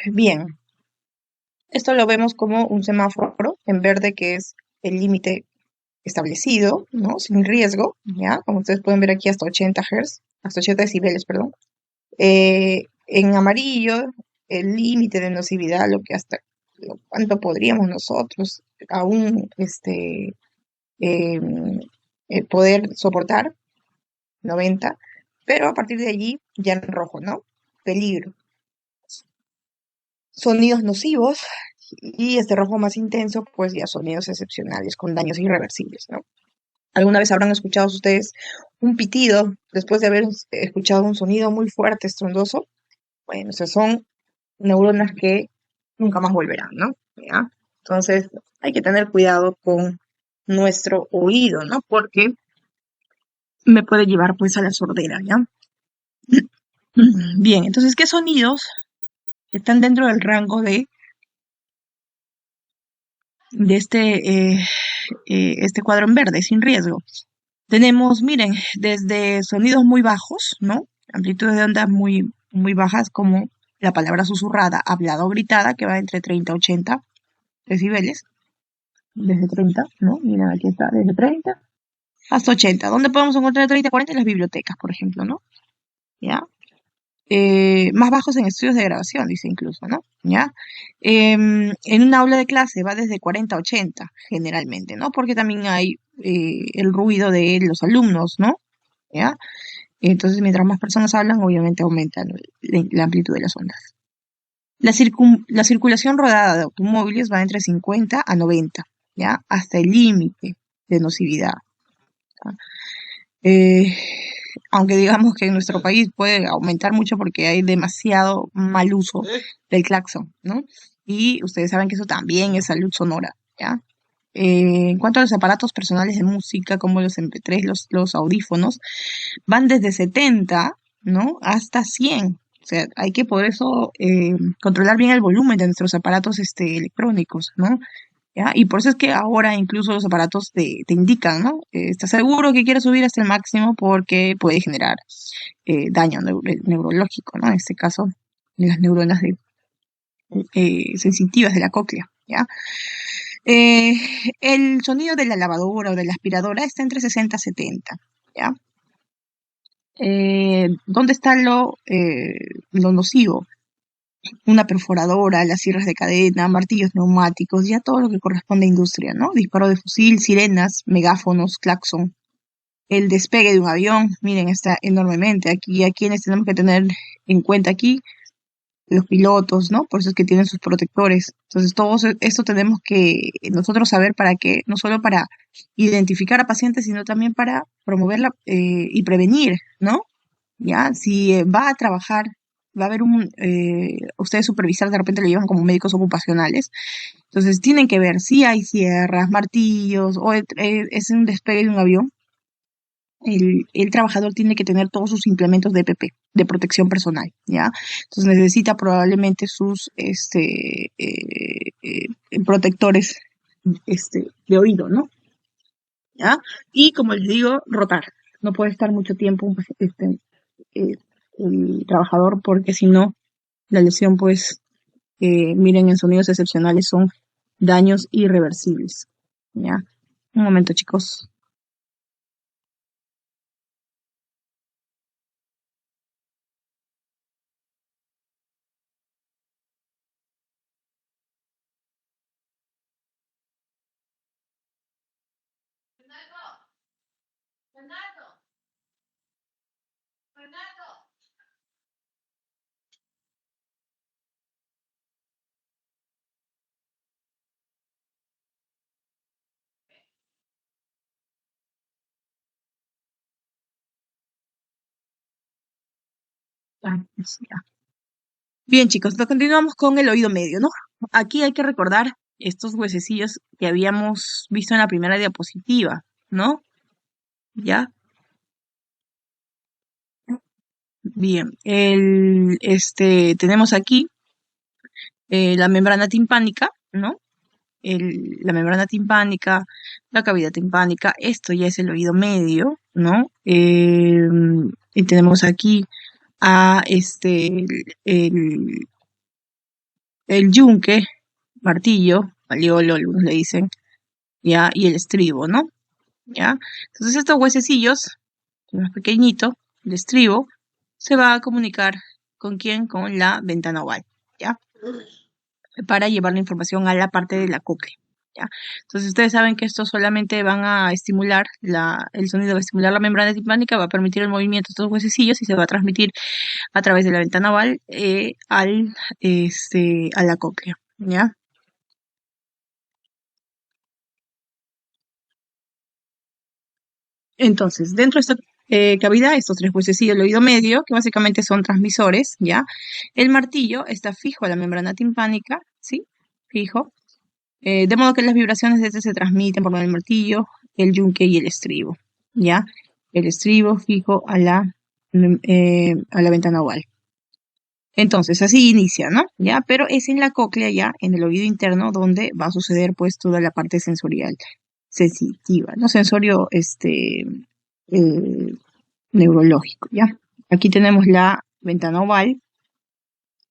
S1: Bien, esto lo vemos como un semáforo en verde, que es el límite establecido, ¿no? Sin riesgo, ¿ya? Como ustedes pueden ver aquí, hasta 80 Hz, hasta 80 decibeles, perdón. En amarillo, el límite de nocividad, lo que hasta cuánto podríamos nosotros aún poder soportar, 90, pero a partir de allí ya en rojo, ¿no? Peligro. Sonidos nocivos, y este rojo más intenso, pues ya sonidos excepcionales con daños irreversibles, ¿no? ¿Alguna vez habrán escuchado ustedes un pitido después de haber escuchado un sonido muy fuerte, estrondoso? Bueno, esas son neuronas que nunca más volverán, ¿no? ¿Ya? Entonces, hay que tener cuidado con nuestro oído, ¿no? Porque me puede llevar pues a la sordera, ¿ya? Bien, entonces, ¿qué sonidos están dentro del rango de este cuadro en verde, sin riesgo? Tenemos, miren, desde sonidos muy bajos, ¿no? Amplitudes de ondas muy, muy bajas, como la palabra susurrada, hablada o gritada, que va entre 30 a 80 decibeles. Desde 30, ¿no? Miren, aquí está, desde 30 hasta 80. ¿Dónde podemos encontrar 30 y 40? En las bibliotecas, por ejemplo, ¿no? ¿Ya? Más bajos en estudios de grabación, dice incluso, ¿no? ¿Ya? En una aula de clase va desde 40 a 80, generalmente, ¿no? Porque también hay el ruido de los alumnos, ¿no? ¿Ya? Entonces, mientras más personas hablan, obviamente aumenta la amplitud de las ondas. La circulación rodada de automóviles va entre 50 a 90, ¿ya? Hasta el límite de nocividad, ¿ya? Aunque digamos que en nuestro país puede aumentar mucho porque hay demasiado mal uso del claxon, ¿no? Y ustedes saben que eso también es salud sonora, ¿ya? En cuanto a los aparatos personales de música, como los MP3, los audífonos, van desde 70, ¿no? Hasta 100. O sea, hay que por eso controlar bien el volumen de nuestros aparatos electrónicos, ¿no? ¿Ya? Y por eso es que ahora incluso los aparatos te indican, ¿no? ¿Estás seguro que quieres subir hasta el máximo? Porque puede generar daño neurológico, ¿no? En este caso, en las neuronas sensitivas de la cóclea, ¿ya? El sonido de la lavadora o de la aspiradora está entre 60 a 70, ¿ya? ¿Dónde está lo nocivo? Una perforadora, las sierras de cadena, martillos neumáticos, ya todo lo que corresponde a industria, ¿no? Disparo de fusil, sirenas, megáfonos, claxon. El despegue de un avión, miren, está enormemente. Aquí, a quienes tenemos que tener en cuenta aquí, los pilotos, ¿no? Por eso es que tienen sus protectores. Entonces, todo esto tenemos que nosotros saber para qué, no solo para identificar a pacientes, sino también para promoverla y prevenir, ¿no? Ya, si va a trabajar, va a haber ustedes supervisar, de repente le llevan como médicos ocupacionales, entonces tienen que ver si hay sierras, martillos, o es un despegue de un avión, el trabajador tiene que tener todos sus implementos de EPP, de protección personal, ¿ya? Entonces necesita probablemente sus protectores de oído, ¿no? ¿Ya? Y como les digo, rotar. No puede estar mucho tiempo el trabajador porque si no, la lesión, pues, miren, en sonidos excepcionales son daños irreversibles, ¿ya? Un momento, chicos. Pues, ya. Bien, chicos, entonces continuamos con el oído medio, ¿no? Aquí hay que recordar estos huesecillos que habíamos visto en la primera diapositiva, ¿no? ¿Ya? Bien, tenemos aquí la membrana timpánica, ¿no? La membrana timpánica, la cavidad timpánica, esto ya es el oído medio, ¿no? Y tenemos aquí a el yunque, martillo, aliolo, algunos le dicen, ¿ya? Y el estribo, ¿no? ¿Ya? Entonces estos huesecillos, más pequeñito, el estribo, se va a comunicar ¿con quién? Con la ventana oval, ¿ya? Para llevar la información a la parte de la cóclea, ¿ya? Entonces ustedes saben que estos solamente van a estimular, el sonido va a estimular la membrana timpánica, va a permitir el movimiento de estos huesecillos y se va a transmitir a través de la ventana oval a la cóclea, ¿ya? Entonces, dentro de esta cavidad, estos tres huesecillos del oído medio, que básicamente son transmisores, ¿ya? El martillo está fijo a la membrana timpánica, ¿sí? Fijo. De modo que las vibraciones de este se transmiten por medio del martillo, el yunque y el estribo, ¿ya? El estribo fijo a la ventana oval. Entonces, así inicia, ¿no? ¿Ya? Pero es en la cóclea, ya, en el oído interno, donde va a suceder, pues, toda la parte sensorial sensitiva, ¿no? Sensorio, neurológico, ¿ya? Aquí tenemos la ventana oval.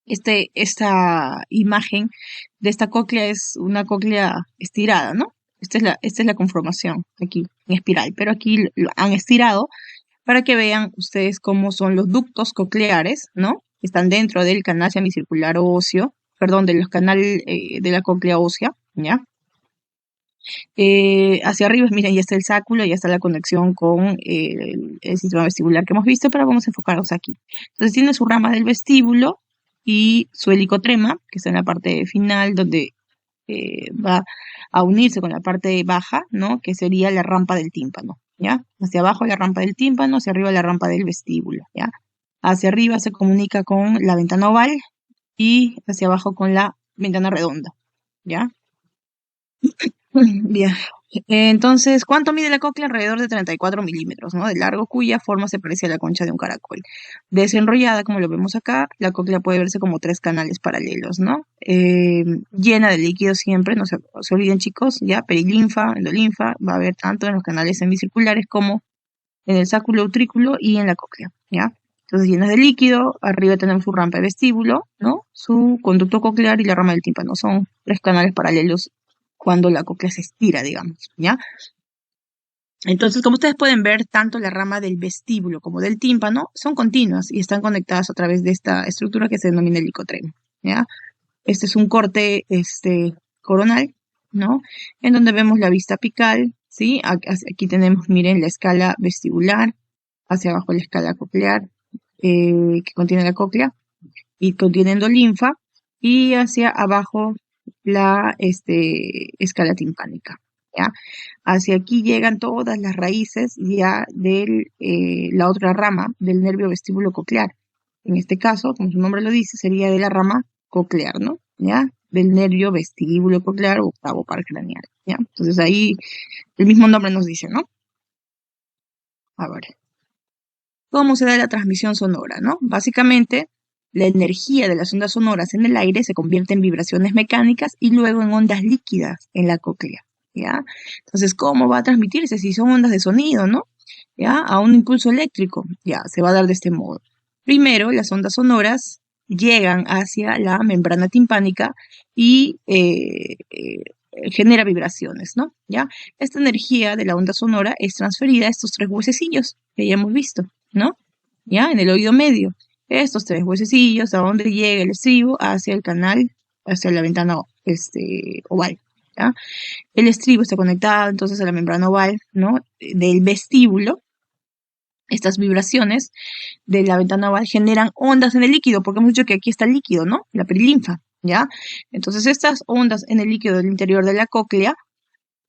S1: Esta imagen de esta cóclea es una cóclea estirada, ¿no? Esta es la conformación, aquí, en espiral, pero aquí lo han estirado para que vean ustedes cómo son los ductos cocleares, ¿no? Están dentro del canal semicircular óseo, perdón, de los canales de la cóclea ósea, ¿ya? Hacia arriba, miren, ya está el sáculo, ya está la conexión con el sistema vestibular que hemos visto, pero vamos a enfocarnos aquí. Entonces tiene su rama del vestíbulo y su helicotrema, que está en la parte final, donde va a unirse con la parte baja, ¿no? Que sería la rampa del tímpano, ¿ya? Hacia abajo la rampa del tímpano, hacia arriba la rampa del vestíbulo, ¿ya? Hacia arriba se comunica con la ventana oval y hacia abajo con la ventana redonda, ¿ya? Bien. Entonces, ¿cuánto mide la cóclea? Alrededor de 34 milímetros, ¿no? De largo, cuya forma se parece a la concha de un caracol. Desenrollada, como lo vemos acá, la cóclea puede verse como 3 canales paralelos, ¿no? Llena de líquido siempre, no se olviden, chicos, ya, perilinfa, endolinfa, va a haber tanto en los canales semicirculares como en el sáculo utrículo y en la cóclea, ¿ya? Entonces, llenas de líquido, arriba tenemos su rampa de vestíbulo, ¿no? Su conducto coclear y la rama del tímpano. Son 3 canales paralelos cuando la cóclea se estira, digamos, ¿ya? Entonces, como ustedes pueden ver, tanto la rama del vestíbulo como del tímpano son continuas y están conectadas a través de esta estructura que se denomina helicotrema, ¿ya? Este es un corte coronal, ¿no? En donde vemos la vista apical, ¿sí? Aquí tenemos, miren, la escala vestibular, hacia abajo la escala coclear, que contiene la cóclea y contiene endolinfa, y hacia abajo la escala timpánica, ¿ya? Hacia aquí llegan todas las raíces ya de la otra rama del nervio vestíbulo coclear. En este caso, como su nombre lo dice, sería de la rama coclear, ¿no? ¿Ya? Del nervio vestíbulo coclear o octavo par craneal, ¿ya? Entonces ahí el mismo nombre nos dice, ¿no? A ver, ¿cómo se da la transmisión sonora, no? Básicamente, la energía de las ondas sonoras en el aire se convierte en vibraciones mecánicas y luego en ondas líquidas en la cóclea, ¿ya? Entonces, ¿cómo va a transmitirse si son ondas de sonido, no? ¿Ya? A un impulso eléctrico, ya, se va a dar de este modo. Primero, las ondas sonoras llegan hacia la membrana timpánica y genera vibraciones, ¿no? ¿Ya? Esta energía de la onda sonora es transferida a estos tres huesecillos que ya hemos visto, ¿no? ¿Ya? En el oído medio. Estos tres huesecillos, a donde llega el estribo, hacia el canal, hacia la ventana oval, ¿ya? El estribo está conectado entonces a la membrana oval, ¿no? Del vestíbulo. Estas vibraciones de la ventana oval generan ondas en el líquido, porque hemos dicho que aquí está el líquido, ¿no? La perilinfa, ¿ya? Entonces estas ondas en el líquido del interior de la cóclea,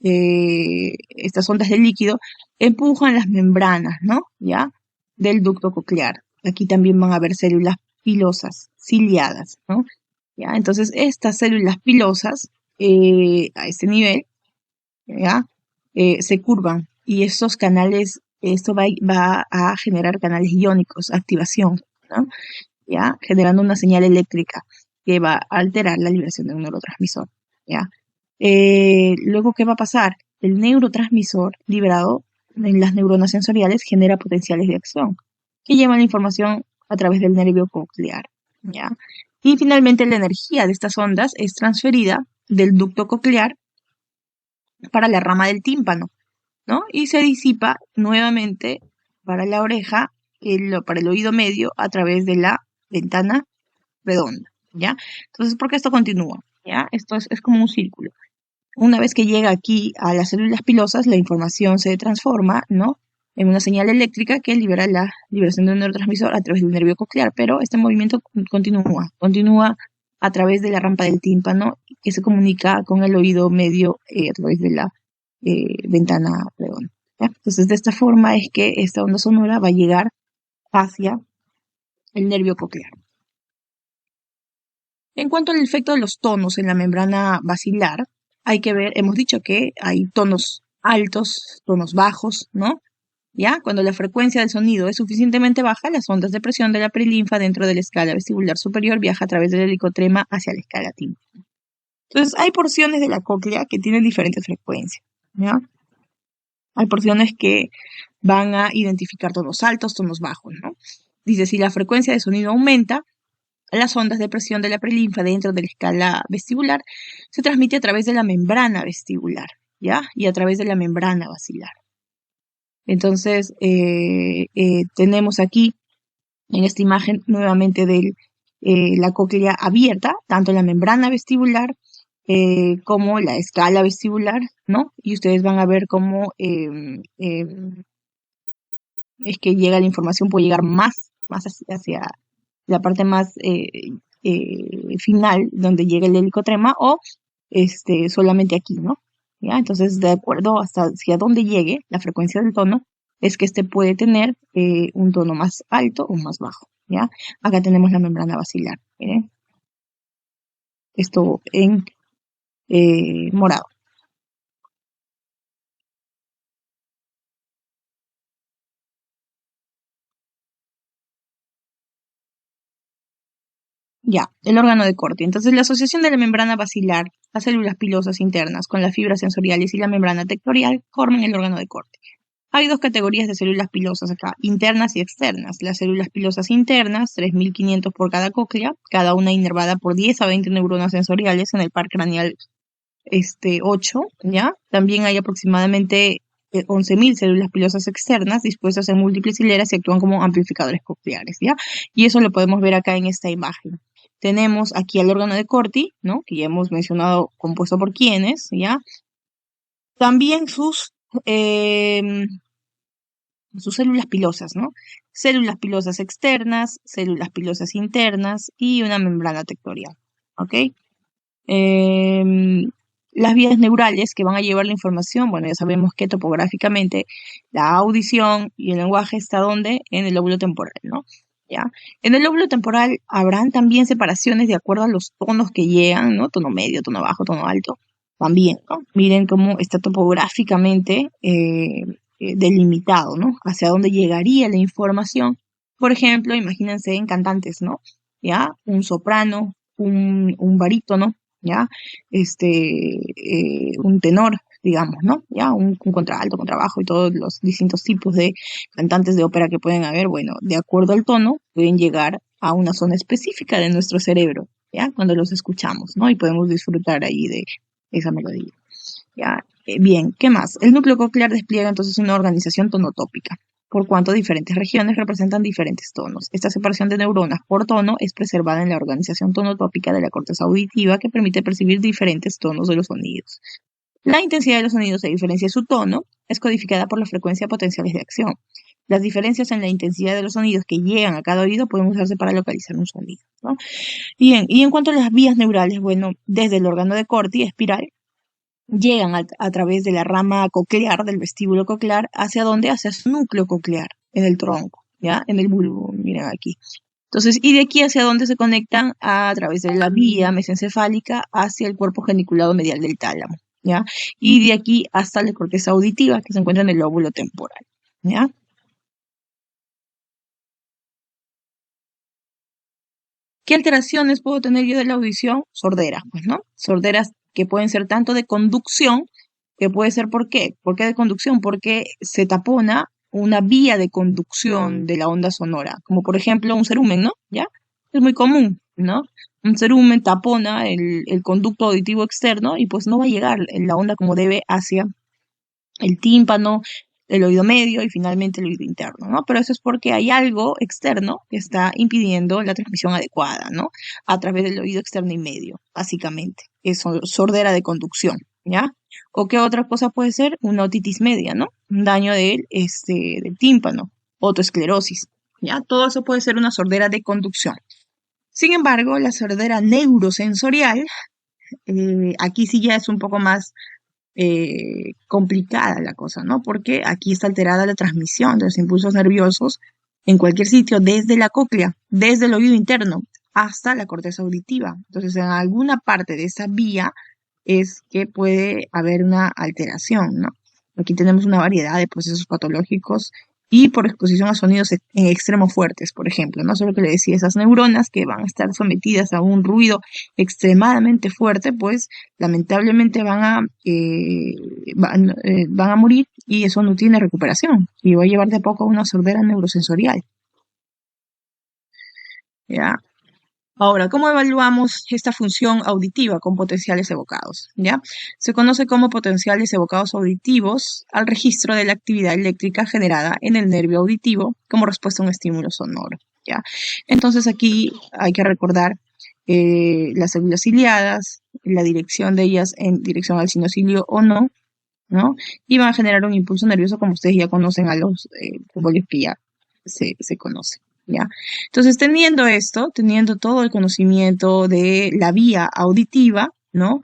S1: estas ondas del líquido, empujan las membranas, ¿no? ¿Ya? Del ducto coclear. Aquí también van a haber células pilosas, ciliadas, ¿no? ¿Ya? Entonces estas células pilosas, a este nivel, ¿ya? Se curvan y estos canales, esto va a generar canales iónicos, activación, ¿no? ¿Ya? Generando una señal eléctrica que va a alterar la liberación de un neurotransmisor, ¿ya? Luego, ¿qué va a pasar? El neurotransmisor liberado en las neuronas sensoriales genera potenciales de acción que llevan la información a través del nervio coclear, ¿ya? Y finalmente la energía de estas ondas es transferida del ducto coclear para la rama del tímpano, ¿no? Y se disipa nuevamente para la oreja, para el oído medio, a través de la ventana redonda, ¿ya? Entonces, ¿por qué esto continúa? ¿Ya? Esto es como un círculo. Una vez que llega aquí a las células pilosas, la información se transforma, ¿no? En una señal eléctrica que libera la liberación de un neurotransmisor a través del nervio coclear, pero este movimiento continúa a través de la rampa del tímpano que se comunica con el oído medio a través de la ventana redonda, ¿ya? Entonces, de esta forma es que esta onda sonora va a llegar hacia el nervio coclear. En cuanto al efecto de los tonos en la membrana basilar, hay que ver, hemos dicho que hay tonos altos, tonos bajos, ¿no? ¿Ya? Cuando la frecuencia del sonido es suficientemente baja, las ondas de presión de la perilinfa dentro de la escala vestibular superior viaja a través del helicotrema hacia la escala tímpana. Entonces, hay porciones de la cóclea que tienen diferentes frecuencias, ¿ya? Hay porciones que van a identificar tonos altos, tonos bajos, ¿no? Dice, si la frecuencia de sonido aumenta, las ondas de presión de la perilinfa dentro de la escala vestibular se transmite a través de la membrana vestibular, ¿ya? Y a través de la membrana basilar. Entonces, tenemos aquí en esta imagen nuevamente de la cóclea abierta, tanto la membrana vestibular como la escala vestibular, ¿no? Y ustedes van a ver cómo es que llega la información, puede llegar más hacia la parte más final, donde llega el helicotrema, o solamente aquí, ¿no? ¿Ya? Entonces, de acuerdo hacia dónde llegue la frecuencia del tono, es que puede tener un tono más alto o más bajo, ¿ya? Acá tenemos la membrana basilar, ¿miren? Esto en morado. Ya, el órgano de corte. Entonces, la asociación de la membrana basilar, las células pilosas internas con las fibras sensoriales y la membrana tectorial forman el órgano de corte. Hay dos categorías de células pilosas acá, internas y externas. Las células pilosas internas, 3.500 por cada cóclea, cada una inervada por 10 a 20 neuronas sensoriales en el par craneal 8, ¿ya? También hay aproximadamente 11.000 células pilosas externas dispuestas en múltiples hileras y actúan como amplificadores cocleares, ¿ya? Y eso lo podemos ver acá en esta imagen. Tenemos aquí al órgano de Corti, ¿no? Que ya hemos mencionado, compuesto por quiénes, ¿ya? También sus células pilosas, ¿no? Células pilosas externas, células pilosas internas y una membrana tectorial, ¿ok? Las vías neurales que van a llevar la información, bueno, ya sabemos que topográficamente la audición y el lenguaje está ¿dónde? En el lóbulo temporal, ¿no? ¿Ya? En el lóbulo temporal habrán también separaciones de acuerdo a los tonos que llegan, ¿no? Tono medio, tono bajo, tono alto, también, ¿no? Miren cómo está topográficamente delimitado, ¿no? Hacia dónde llegaría la información. Por ejemplo, imagínense en cantantes, ¿no? ¿Ya? Un soprano, un barítono, ¿ya? Un tenor, digamos, ¿no? ¿Ya? Un contralto, contrabajo y todos los distintos tipos de cantantes de ópera que pueden haber, bueno, de acuerdo al tono, pueden llegar a una zona específica de nuestro cerebro, ¿ya? Cuando los escuchamos, ¿no? Y podemos disfrutar ahí de esa melodía, ¿ya? Bien, ¿qué más? El núcleo coclear despliega entonces una organización tonotópica, por cuanto diferentes regiones representan diferentes tonos. Esta separación de neuronas por tono es preservada en la organización tonotópica de la corteza auditiva, que permite percibir diferentes tonos de los sonidos. La intensidad de los sonidos, a diferencia de su tono, es codificada por la frecuencia potenciales de acción. Las diferencias en la intensidad de los sonidos que llegan a cada oído pueden usarse para localizar un sonido, ¿no? Bien, y en cuanto a las vías neurales, bueno, desde el órgano de Corti, espiral, llegan a través de la rama coclear, del vestíbulo coclear, ¿hacia dónde? Hacia su núcleo coclear, en el tronco, ¿ya? En el bulbo, miren aquí. Entonces, y de aquí hacia dónde se conectan a través de la vía mesencefálica hacia el cuerpo geniculado medial del tálamo, ¿ya? Y de aquí hasta la corteza auditiva, que se encuentra en el lóbulo temporal, ¿ya? ¿Qué alteraciones puedo tener yo de la audición? Sordera, pues, ¿no? Sorderas que pueden ser tanto de conducción, que puede ser ¿por qué? ¿Por qué de conducción? Porque se tapona una vía de conducción de la onda sonora, como por ejemplo un cerumen, ¿no? ¿Ya? Es muy común, ¿no? Un cerumen tapona el conducto auditivo externo y pues no va a llegar la onda como debe hacia el tímpano, el oído medio y finalmente el oído interno, ¿no? Pero eso es porque hay algo externo que está impidiendo la transmisión adecuada, ¿no? A través del oído externo y medio, básicamente. Es sordera de conducción, ¿ya? ¿O qué otra cosa puede ser? Una otitis media, ¿no? Un daño del tímpano, otoesclerosis, ¿ya? Todo eso puede ser una sordera de conducción. Sin embargo, la sordera neurosensorial, aquí sí ya es un poco más complicada la cosa, ¿no? Porque aquí está alterada la transmisión de los impulsos nerviosos en cualquier sitio, desde la cóclea, desde el oído interno hasta la corteza auditiva. Entonces, en alguna parte de esa vía es que puede haber una alteración, ¿no? Aquí tenemos una variedad de procesos patológicos y por exposición a sonidos en extremos fuertes, por ejemplo, ¿no? Solo que le decía, esas neuronas que van a estar sometidas a un ruido extremadamente fuerte, pues lamentablemente van a morir y eso no tiene recuperación y va a llevar de a poco a una sordera neurosensorial. ¿Ya? Ahora, ¿cómo evaluamos esta función auditiva con potenciales evocados? ¿Ya? Se conoce como potenciales evocados auditivos al registro de la actividad eléctrica generada en el nervio auditivo como respuesta a un estímulo sonoro, ¿ya? Entonces aquí hay que recordar las células ciliadas, la dirección de ellas en dirección al sinocilio o no, ¿no? Y van a generar un impulso nervioso como ustedes ya conocen a los folios que ya se conocen, ¿ya? Entonces, teniendo todo el conocimiento de la vía auditiva, ¿no?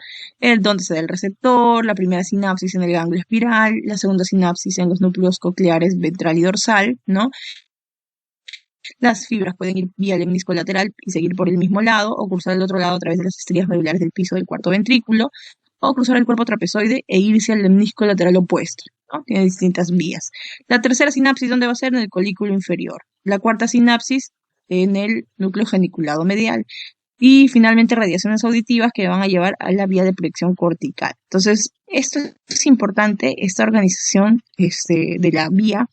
S1: Donde se da el receptor, la primera sinapsis en el ganglio espiral, la segunda sinapsis en los núcleos cocleares ventral y dorsal, ¿no? Las fibras pueden ir vía el menisco lateral y seguir por el mismo lado, o cruzar el otro lado a través de las estrías medulares del piso del cuarto ventrículo, o cruzar el cuerpo trapezoide e irse al menisco lateral opuesto, ¿no? Tiene distintas vías. La tercera sinapsis, ¿dónde va a ser? En el colículo inferior. La cuarta sinapsis, en el núcleo geniculado medial. Y finalmente radiaciones auditivas que van a llevar a la vía de proyección cortical. Entonces, esto es importante, esta organización de la vía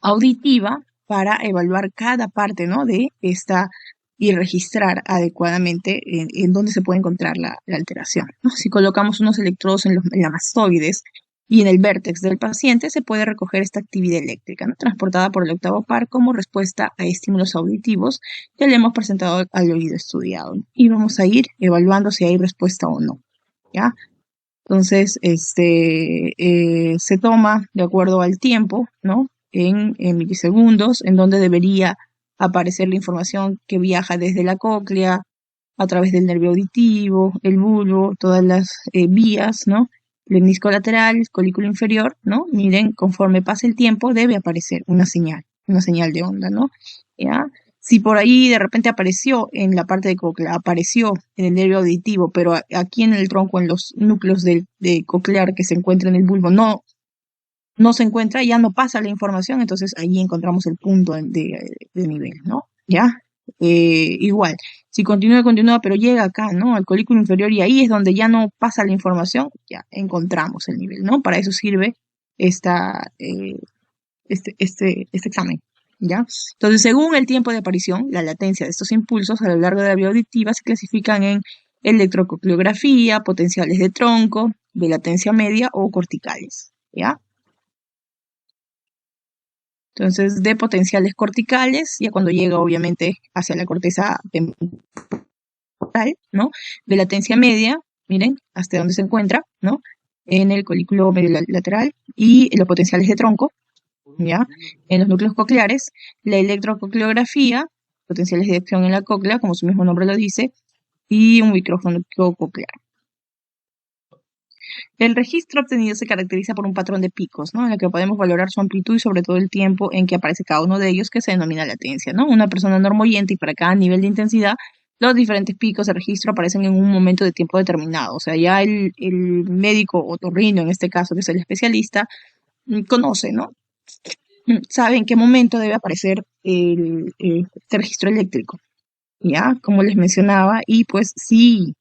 S1: auditiva para evaluar cada parte, ¿no? de esta y registrar adecuadamente en dónde se puede encontrar la alteración, ¿no? Si colocamos unos electrodos en la mastoides y en el vértex del paciente, se puede recoger esta actividad eléctrica, ¿no? Transportada por el octavo par como respuesta a estímulos auditivos que le hemos presentado al oído estudiado. Y vamos a ir evaluando si hay respuesta o no, ¿ya? Entonces, se toma de acuerdo al tiempo, ¿no? En milisegundos, en donde debería aparecer la información que viaja desde la cóclea, a través del nervio auditivo, el bulbo, todas las vías, ¿no? El menisco lateral, el colículo inferior, ¿no? Miren, conforme pasa el tiempo, debe aparecer una señal de onda, ¿no? ¿Ya? Si por ahí de repente apareció en la parte de cóclea, apareció en el nervio auditivo, pero aquí en el tronco, en los núcleos de coclear que se encuentran en el bulbo, no no se encuentra, ya no pasa la información, entonces ahí encontramos el punto de nivel, ¿no? ¿Ya? Igual, si continúa, pero llega acá, ¿no? Al colículo inferior y ahí es donde ya no pasa la información, ya encontramos el nivel, ¿no? Para eso sirve este examen, ¿ya? Entonces, según el tiempo de aparición, la latencia de estos impulsos a lo largo de la vía auditiva se clasifican en electrococleografía, potenciales de tronco, de latencia media o corticales, ¿ya? Entonces, de potenciales corticales, ya cuando llega obviamente hacia la corteza temporal, ¿no? De latencia media, miren, hasta donde se encuentra, ¿no? En el colículo medio lateral, y los potenciales de tronco, ¿ya? En los núcleos cocleares, la electrococleografía, potenciales de acción en la cóclea, como su mismo nombre lo dice, y un micrófono coclear. El registro obtenido se caracteriza por un patrón de picos, ¿no? En el que podemos valorar su amplitud y sobre todo el tiempo en que aparece cada uno de ellos, que se denomina latencia, ¿no? Una persona normoyente, y para cada nivel de intensidad, los diferentes picos de registro aparecen en un momento de tiempo determinado. O sea, ya el médico otorrino, en este caso, que es el especialista, conoce, ¿no? Sabe en qué momento debe aparecer este registro eléctrico, ¿ya? Como les mencionaba, y pues sí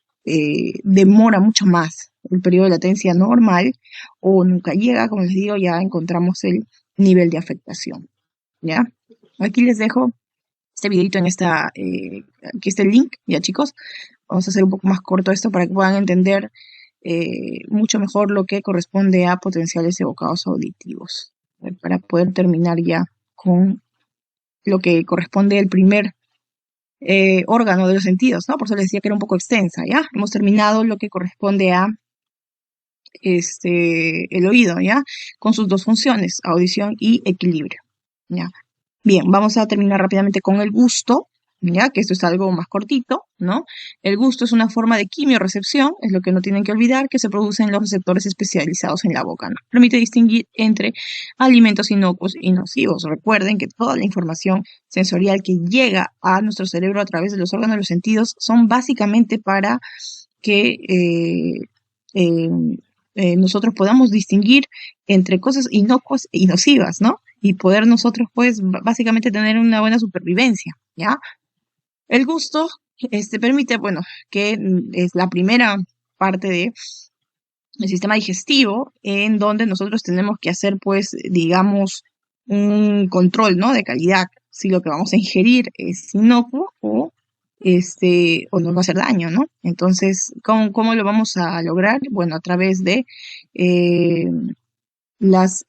S1: demora mucho más el periodo de latencia normal o nunca llega, como les digo, ya encontramos el nivel de afectación, ¿ya? Aquí les dejo este videito en aquí está el link, ya chicos. Vamos a hacer un poco más corto esto para que puedan entender mucho mejor lo que corresponde a potenciales evocados auditivos, para poder terminar ya con lo que corresponde al primer órgano de los sentidos, ¿no? Por eso les decía que era un poco extensa, ¿ya? Hemos terminado lo que corresponde a el oído, ¿ya? Con sus dos funciones, audición y equilibrio, ¿ya? Bien, vamos a terminar rápidamente con el gusto, ¿ya? Que esto es algo más cortito, ¿no? El gusto es una forma de quimiorecepción, es lo que no tienen que olvidar, que se produce en los receptores especializados en la boca, ¿no? Permite distinguir entre alimentos inocuos y nocivos. Recuerden que toda la información sensorial que llega a nuestro cerebro a través de los órganos de los sentidos son básicamente para que nosotros podamos distinguir entre cosas inocuas y nocivas, ¿no? Y poder nosotros, pues, básicamente tener una buena supervivencia, ¿ya? El gusto permite, bueno, que es la primera parte del sistema digestivo, en donde nosotros tenemos que hacer, pues, digamos, un control, ¿no? De calidad, si lo que vamos a ingerir es inocuo o nos va a hacer daño, ¿no? Entonces, ¿cómo lo vamos a lograr? Bueno, a través de las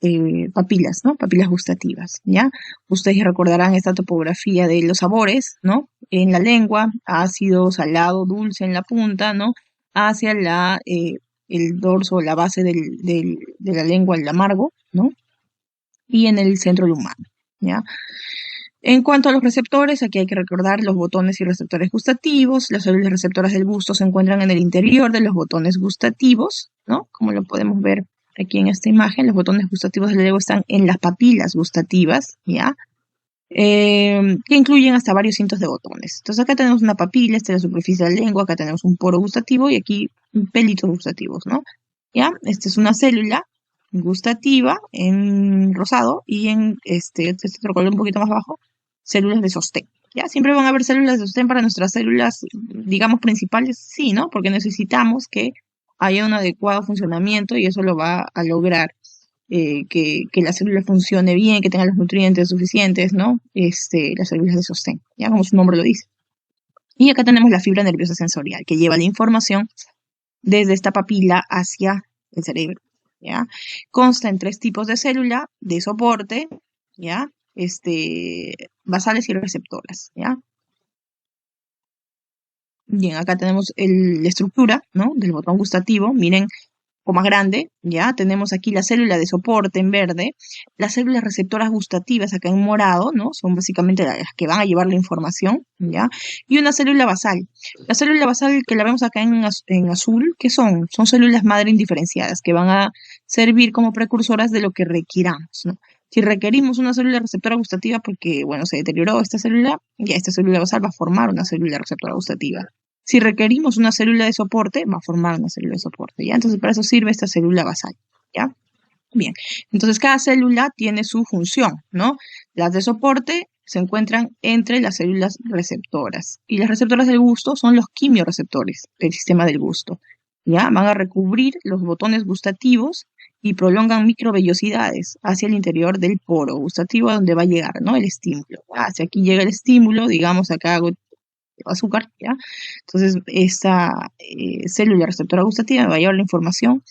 S1: papilas, ¿no? Papilas gustativas, ¿ya? Ustedes recordarán esta topografía de los sabores, ¿no? En la lengua, ácido, salado, dulce en la punta, ¿no? Hacia el dorso, la base de la lengua, el amargo, ¿no? Y en el centro del humano, ¿ya? En cuanto a los receptores, aquí hay que recordar los botones y receptores gustativos. Las células receptoras del gusto se encuentran en el interior de los botones gustativos, ¿no? Como lo podemos ver aquí en esta imagen, los botones gustativos del lengua están en las papilas gustativas, ¿ya? Que incluyen hasta varios cientos de botones. Entonces acá tenemos una papila, esta es la superficie de la lengua, acá tenemos un poro gustativo y aquí pelitos gustativos, ¿no? ¿Ya? Esta es una célula gustativa en rosado y en este otro color un poquito más bajo, células de sostén. ¿Ya? Siempre van a haber células de sostén para nuestras células, digamos, principales, sí, ¿no? Porque necesitamos que haya un adecuado funcionamiento y eso lo va a lograr que la célula funcione bien, que tenga los nutrientes suficientes, ¿no? Las células de sostén, ¿ya? Como su nombre lo dice. Y acá tenemos la fibra nerviosa sensorial, que lleva la información desde esta papila hacia el cerebro, ¿ya? Consta en 3 tipos de célula de soporte, ¿ya? Basales y receptoras, ¿ya? Bien, acá tenemos la estructura, ¿no? Del botón gustativo, miren, o más grande, ¿ya? Tenemos aquí la célula de soporte en verde, las células receptoras gustativas acá en morado, ¿no? Son básicamente las que van a llevar la información, ¿ya? Y una célula basal. La célula basal que la vemos acá en azul, ¿qué son? Son células madre indiferenciadas que van a servir como precursoras de lo que requiramos, ¿no? Si requerimos una célula receptora gustativa porque, bueno, se deterioró esta célula, ya esta célula basal va a formar una célula receptora gustativa. Si requerimos una célula de soporte, va a formar una célula de soporte, ¿ya? Entonces, para eso sirve esta célula basal, ¿ya? Bien, entonces cada célula tiene su función, ¿no? Las de soporte se encuentran entre las células receptoras. Y las receptoras del gusto son los quimiorreceptores del sistema del gusto. ¿Ya? Van a recubrir los botones gustativos y prolongan microvellosidades hacia el interior del poro gustativo a donde va a llegar, ¿no? El estímulo. Hacia aquí llega el estímulo, digamos, acá hago azúcar, ¿ya? Entonces, esta célula receptora gustativa me va a llevar la información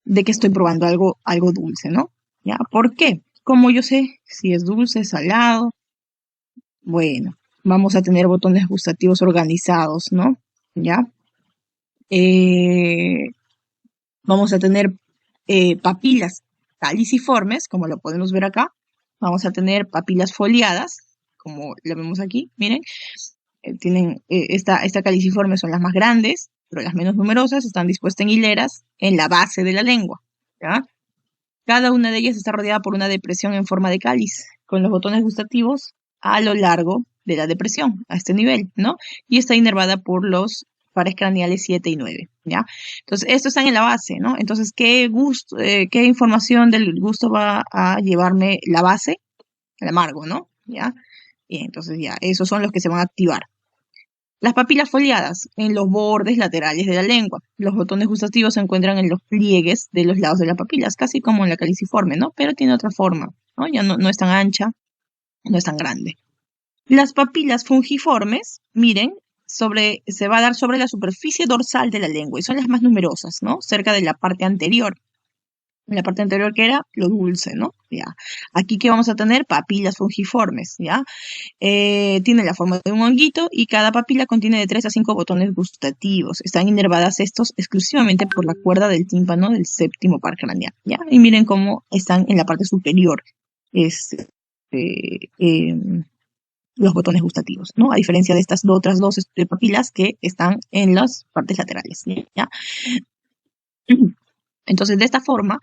S1: de que estoy probando algo dulce, ¿no? ¿Ya? ¿Por qué? ¿Cómo yo sé si es dulce, salado? Bueno, vamos a tener botones gustativos organizados, ¿no? ¿Ya? Vamos a tener papilas caliciformes, como lo podemos ver acá. Vamos a tener papilas foliadas, como lo vemos aquí, miren. Tienen esta caliciforme son las más grandes, pero las menos numerosas están dispuestas en hileras en la base de la lengua, ¿ya? Cada una de ellas está rodeada por una depresión en forma de cáliz, con los botones gustativos a lo largo de la depresión, a este nivel, ¿no? Y está inervada por los pares craneales 7 y 9, ¿ya? Entonces, estos están en la base, ¿no? Entonces, ¿qué información del gusto va a llevarme la base? El amargo, ¿no? ¿Ya? Bien, entonces ya, esos son los que se van a activar. Las papilas foliadas en los bordes laterales de la lengua. Los botones gustativos se encuentran en los pliegues de los lados de las papilas, casi como en la caliciforme, ¿no? Pero tiene otra forma, ¿no? Ya no es tan ancha, no es tan grande. Las papilas fungiformes, miren, se va a dar sobre la superficie dorsal de la lengua y son las más numerosas, ¿no? Cerca de la parte anterior. En la parte anterior que era lo dulce, ¿no? Ya. Aquí que vamos a tener papilas fungiformes, ¿ya? Tiene la forma de un honguito y cada papila contiene de 3 a 5 botones gustativos. Están inervadas estos exclusivamente por la cuerda del tímpano del séptimo par craneal, ¿ya? Y miren cómo están en la parte superior los botones gustativos, ¿no? A diferencia de estas otras dos papilas que están en las partes laterales, ¿ya? Entonces, de esta forma,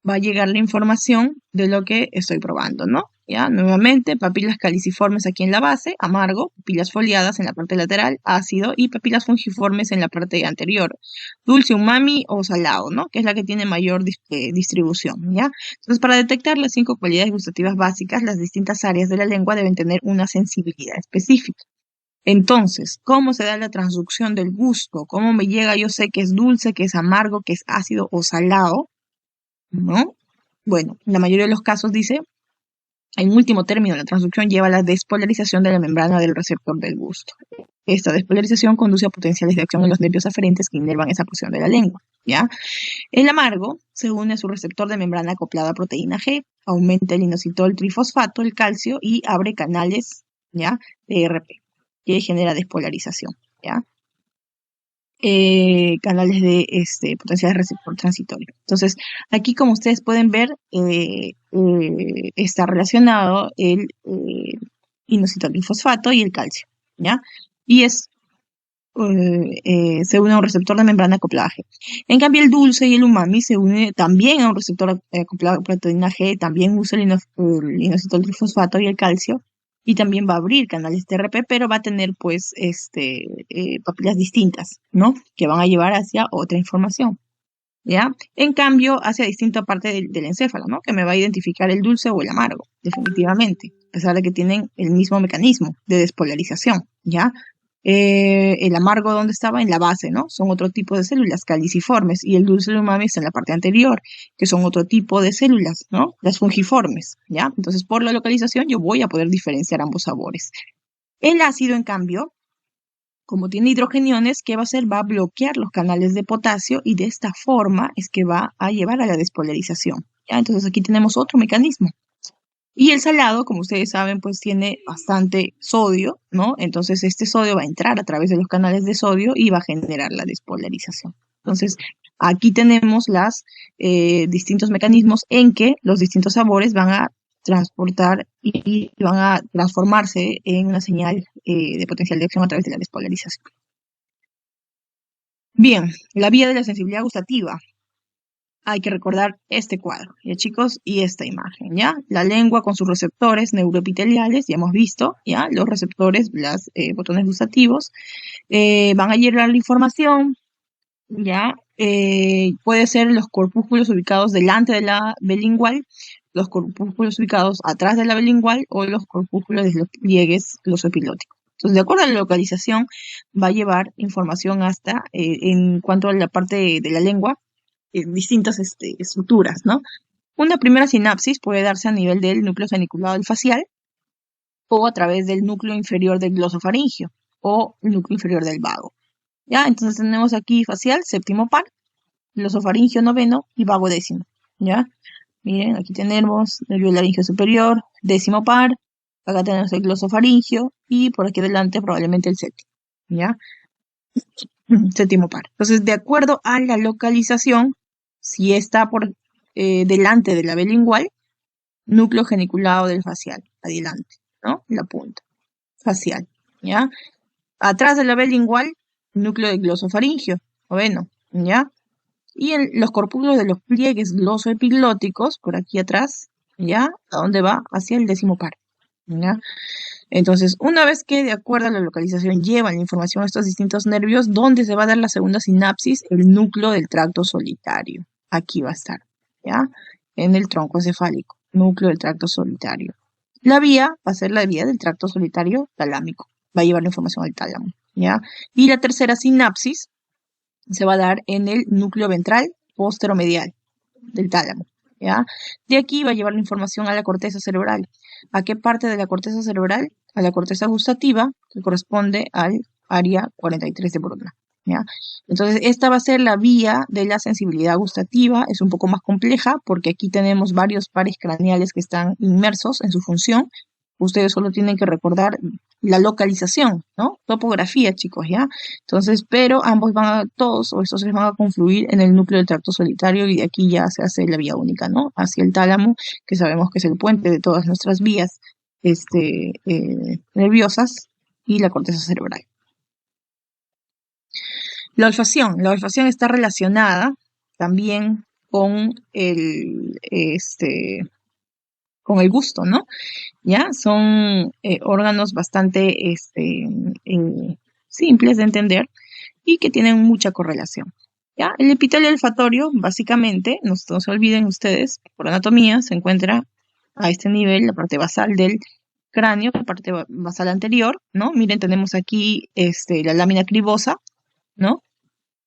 S1: va a llegar la información de lo que estoy probando, ¿no? Ya, nuevamente, papilas caliciformes aquí en la base, amargo, papilas foliadas en la parte lateral, ácido, y papilas fungiformes en la parte anterior, dulce, umami o salado, ¿no? Que es la que tiene mayor distribución, ¿ya? Entonces, para detectar las 5 cualidades gustativas básicas, las distintas áreas de la lengua deben tener una sensibilidad específica. Entonces, ¿cómo se da la transducción del gusto? ¿Cómo me llega? Yo sé que es dulce, que es amargo, que es ácido o salado, ¿no? Bueno, en la mayoría de los casos dice, en último término, la transducción lleva a la despolarización de la membrana del receptor del gusto. Esta despolarización conduce a potenciales de acción en los nervios aferentes que inervan esa porción de la lengua, ¿ya? El amargo se une a su receptor de membrana acoplada a proteína G, aumenta el inositol trifosfato, el calcio, y abre canales, ¿ya? TRP, que genera despolarización, ¿ya? Canales de potenciales receptor transitorio. Entonces, aquí como ustedes pueden ver, está relacionado el inositol trifosfato y el calcio, ¿ya? Y se une a un receptor de membrana acoplada G. En cambio, el dulce y el umami se une también a un receptor acoplado a proteína G, también usa el inositol trifosfato y el calcio, y también va a abrir canales TRP, pero va a tener, pues, papilas distintas, ¿no? Que van a llevar hacia otra información, ¿ya? En cambio, hacia distinta parte del encéfalo, ¿no? Que me va a identificar el dulce o el amargo, definitivamente, a pesar de que tienen el mismo mecanismo de despolarización, ¿ya? El amargo, ¿dónde estaba? En la base, ¿no? Son otro tipo de células caliciformes, y el dulce y el umami está en la parte anterior, que son otro tipo de células, ¿no? Las fungiformes, ¿ya? Entonces, por la localización, yo voy a poder diferenciar ambos sabores. El ácido, en cambio, como tiene hidrogeniones, ¿qué va a hacer? Va a bloquear los canales de potasio, y de esta forma es que va a llevar a la despolarización, ¿ya? Entonces, aquí tenemos otro mecanismo. Y el salado, como ustedes saben, pues tiene bastante sodio, ¿no? Entonces este sodio va a entrar a través de los canales de sodio y va a generar la despolarización. Entonces aquí tenemos los distintos mecanismos en que los distintos sabores van a transportar y van a transformarse en una señal de potencial de acción a través de la despolarización. Bien, la vía de la sensibilidad gustativa. Hay que recordar este cuadro, ¿ya, chicos? Y esta imagen, ¿ya? La lengua con sus receptores neuroepiteliales, ya hemos visto, ¿ya? Los receptores, los botones gustativos, van a llevar la información ¿ya? Puede ser los corpúsculos ubicados delante de la vela lingual, los corpúsculos ubicados atrás de la vela lingual o los corpúsculos de los pliegues glosopilóticos. Entonces, de acuerdo a la localización, va a llevar información hasta, en cuanto a la parte de la lengua, distintas estructuras, ¿no? Una primera sinapsis puede darse a nivel del núcleo geniculado del facial o a través del núcleo inferior del glosofaringio o el núcleo inferior del vago. ¿Ya? Entonces tenemos aquí facial, séptimo par, glosofaringio noveno y vago décimo. ¿Ya? Miren, aquí tenemos nervio laringio superior, décimo par, acá tenemos el glosofaringio y por aquí adelante probablemente el séptimo. ¿Ya? Séptimo par. Entonces, de acuerdo a la localización, si está por delante de la vela lingual, núcleo geniculado del facial, adelante, ¿no? La punta, facial, ¿ya? Atrás de la vela lingual, núcleo de glosofaringio, noveno, ¿ya? Y en los corpúsculos de los pliegues glosoepiglóticos, por aquí atrás, ¿ya? ¿A dónde va? Hacia el décimo par, ¿ya? Entonces, una vez que de acuerdo a la localización llevan la información a estos distintos nervios, ¿dónde se va a dar la segunda sinapsis? El núcleo del tracto solitario. Aquí va a estar, ¿ya? En el tronco encefálico, núcleo del tracto solitario. La vía va a ser la vía del tracto solitario talámico. Va a llevar la información al tálamo, ¿ya? Y la tercera sinapsis se va a dar en el núcleo ventral posteromedial del tálamo, ¿ya? De aquí va a llevar la información a la corteza cerebral. ¿A qué parte de la corteza cerebral? A la corteza gustativa, que corresponde al área 43 de Brodmann, ¿ya? Entonces, esta va a ser la vía de la sensibilidad gustativa. Es un poco más compleja porque aquí tenemos varios pares craneales que están inmersos en su función. Ustedes solo tienen que recordar la localización, ¿no? Topografía, chicos, ¿ya? Entonces, pero todos o estos se van a confluir en el núcleo del tracto solitario y de aquí ya se hace la vía única, ¿no? Hacia el tálamo, que sabemos que es el puente de todas nuestras vías nerviosas y la corteza cerebral. La olfacción está relacionada también con con el gusto, ¿no? ¿Ya? Son órganos bastante simples de entender y que tienen mucha correlación, ¿ya? El epitelio olfatorio, básicamente, no se olviden ustedes, por anatomía, se encuentra a este nivel, la parte basal del cráneo, la parte basal anterior, ¿no? Miren, tenemos aquí la lámina cribosa, ¿no?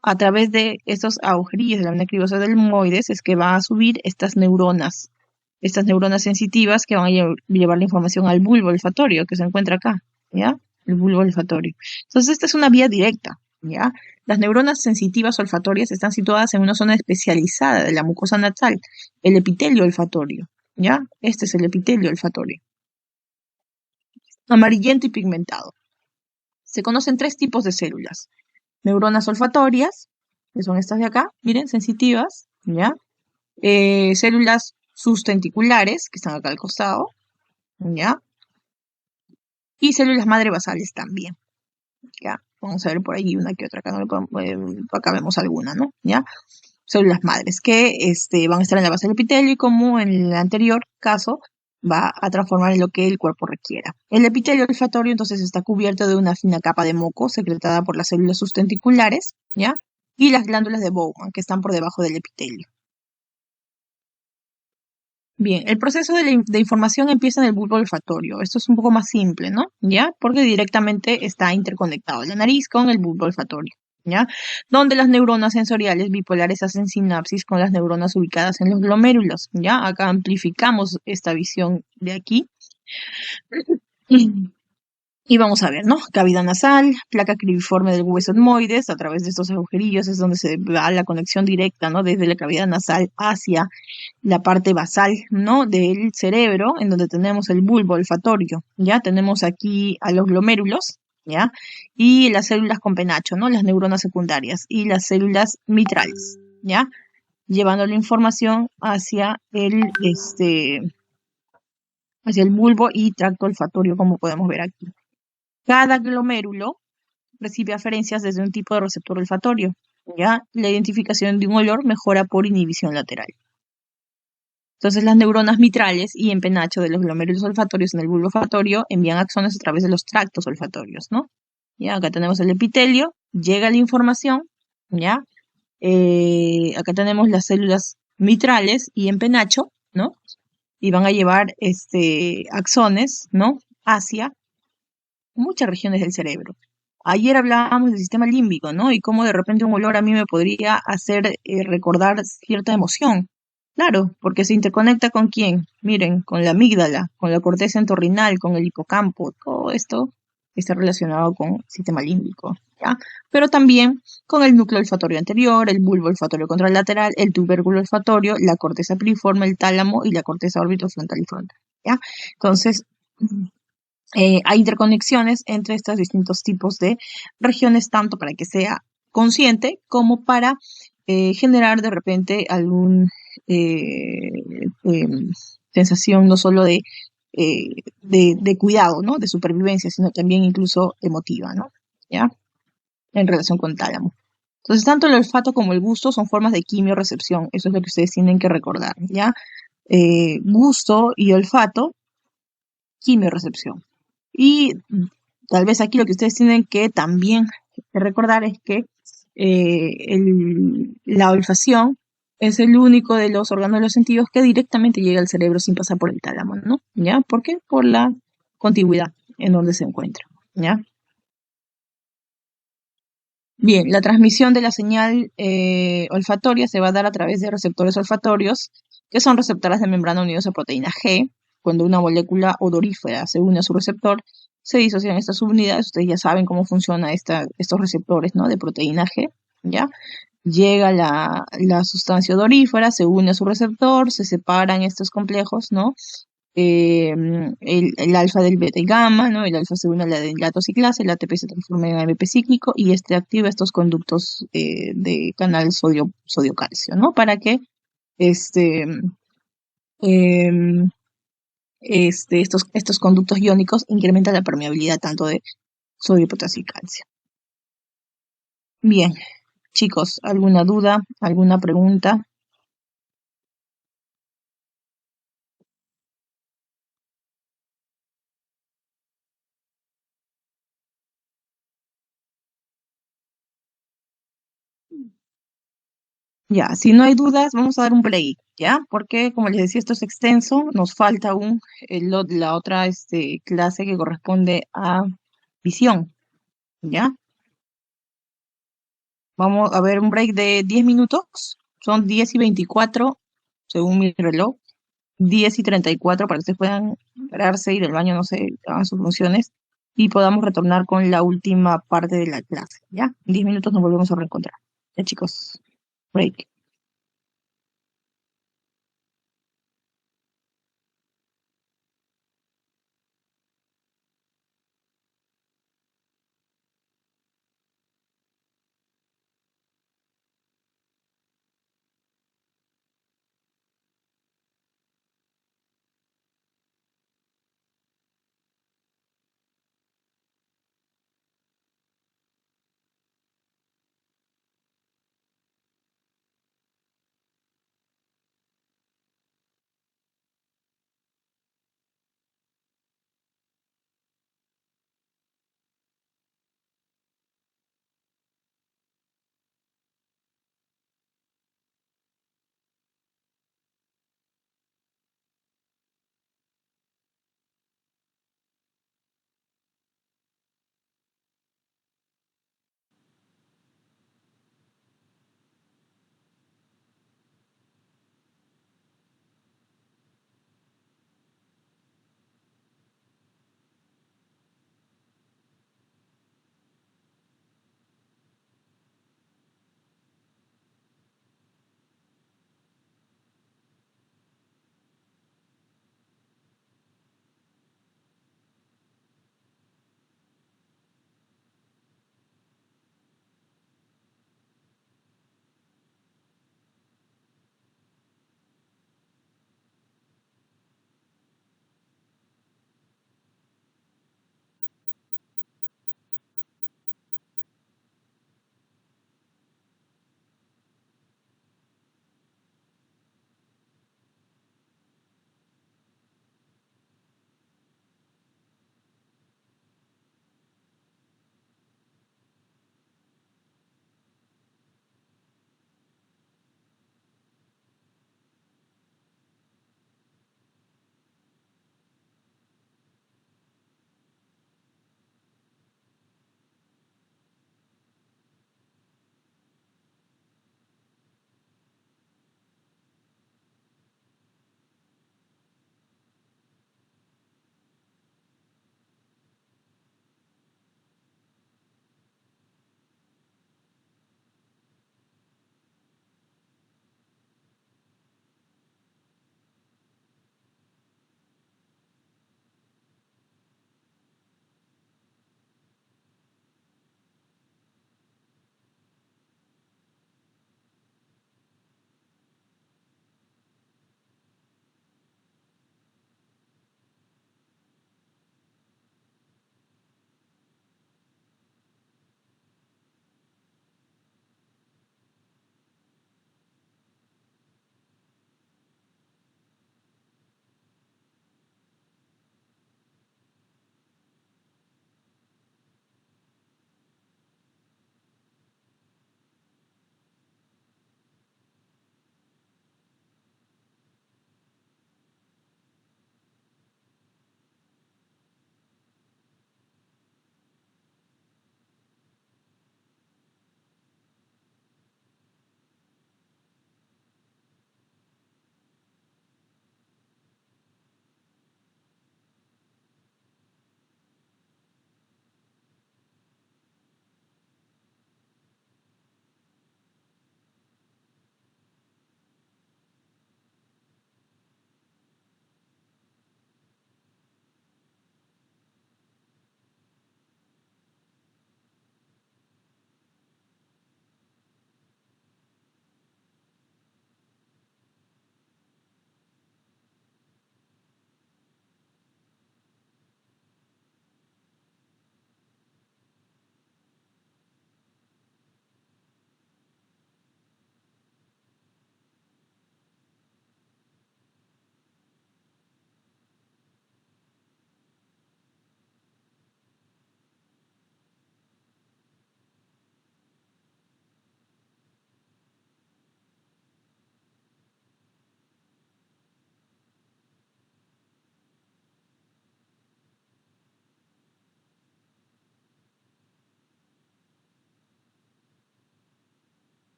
S1: A través de estos agujerillos de la lámina cribosa del moides es que va a subir estas neuronas sensitivas que van a llevar la información al bulbo olfatorio que se encuentra acá, ¿ya? El bulbo olfatorio. Entonces, esta es una vía directa, ¿ya? Las neuronas sensitivas olfatorias están situadas en una zona especializada de la mucosa nasal, el epitelio olfatorio, ¿ya? Este es el epitelio olfatorio. Amarillento y pigmentado. Se conocen 3 tipos de células. Neuronas olfatorias, que son estas de acá, miren, sensitivas, ¿ya? Células sustenticulares, que están acá al costado, ¿ya? Y células madre basales también, ¿ya? Vamos a ver por ahí una que otra, acá, no acá vemos alguna, ¿no? ¿Ya? Células madres que van a estar en la base del epitelio y como en el anterior caso, va a transformar en lo que el cuerpo requiera. El epitelio olfatorio entonces está cubierto de una fina capa de moco secretada por las células sustenticulares, ¿ya? Y las glándulas de Bowman, que están por debajo del epitelio. Bien, el proceso de información empieza en el bulbo olfatorio. Esto es un poco más simple, ¿no? ¿Ya? Porque directamente está interconectado la nariz con el bulbo olfatorio, ¿ya? Donde las neuronas sensoriales bipolares hacen sinapsis con las neuronas ubicadas en los glomérulos, ¿ya? Acá amplificamos esta visión de aquí. Y vamos a ver, ¿no? Cavidad nasal, placa cribiforme del hueso etmoides, a través de estos agujerillos es donde se da la conexión directa, ¿no? Desde la cavidad nasal hacia la parte basal, ¿no? Del cerebro, en donde tenemos el bulbo olfatorio, ¿ya? Tenemos aquí a los glomérulos, ¿ya? Y las células con penacho, ¿no? Las neuronas secundarias y las células mitrales, ¿ya? Llevando la información hacia el bulbo y tracto olfatorio, como podemos ver aquí. Cada glomérulo recibe aferencias desde un tipo de receptor olfatorio, ¿ya? La identificación de un olor mejora por inhibición lateral. Entonces, las neuronas mitrales y en penacho de los glomérulos olfatorios en el bulbo olfatorio envían axones a través de los tractos olfatorios, ¿no? Ya, acá tenemos el epitelio, llega la información, ¿ya? Acá tenemos las células mitrales y en penacho, ¿no? Y van a llevar axones, ¿no? Hacia muchas regiones del cerebro. Ayer hablábamos del sistema límbico, ¿no? Y cómo de repente un olor a mí me podría hacer recordar cierta emoción. Claro, porque se interconecta con quién. Miren, con la amígdala, con la corteza entorrinal, con el hipocampo. Todo esto está relacionado con el sistema límbico, ¿ya? Pero también con el núcleo olfatorio anterior, el bulbo olfatorio contralateral, el tubérculo olfatorio, la corteza piriforme, el tálamo y la corteza orbitofrontal y frontal, ¿ya? Entonces, hay interconexiones entre estos distintos tipos de regiones, tanto para que sea consciente como para generar de repente algún sensación no solo de cuidado, ¿no? De supervivencia, sino también incluso emotiva, ¿no? ¿Ya? En relación con tálamo. Entonces, tanto el olfato como el gusto son formas de quimiorecepción. Eso es lo que ustedes tienen que recordar, ¿ya? Gusto y olfato, quimiorecepción. Y tal vez aquí lo que ustedes tienen que también recordar es que la olfacción es el único de los órganos de los sentidos que directamente llega al cerebro sin pasar por el tálamo, ¿no? ¿Ya? ¿Por qué? Por la contigüidad en donde se encuentra, ¿ya? Bien, la transmisión de la señal olfatoria se va a dar a través de receptores olfatorios, que son receptores de membrana unidos a proteína G. Cuando una molécula odorífera se une a su receptor, se disocian estas subunidades. Ustedes ya saben cómo funcionan estos receptores, ¿no? De proteína G, ¿ya? Llega la sustancia odorífera, se une a su receptor, se separan estos complejos, ¿no? El alfa del beta y gamma, ¿no? El alfa se une a la de hilato ciclasa, el ATP se transforma en AMP cíclico y activa estos conductos de canal sodio-calcio, ¿no? Para que este, em, estos conductos iónicos incrementan la permeabilidad tanto de sodio, potasio y calcio. Bien, chicos, ¿alguna duda? ¿Alguna pregunta? Ya, si no hay dudas, vamos a dar un break, ¿ya? Porque, como les decía, esto es extenso, nos falta aún la otra clase que corresponde a visión, ¿ya? Vamos a ver un break de 10 minutos, son 10:24, según mi reloj, 10:34, para que ustedes puedan pararse, ir al baño, no sé, hagan sus funciones, y podamos retornar con la última parte de la clase, ¿ya? En 10 minutos nos volvemos a reencontrar. Ya, chicos, break.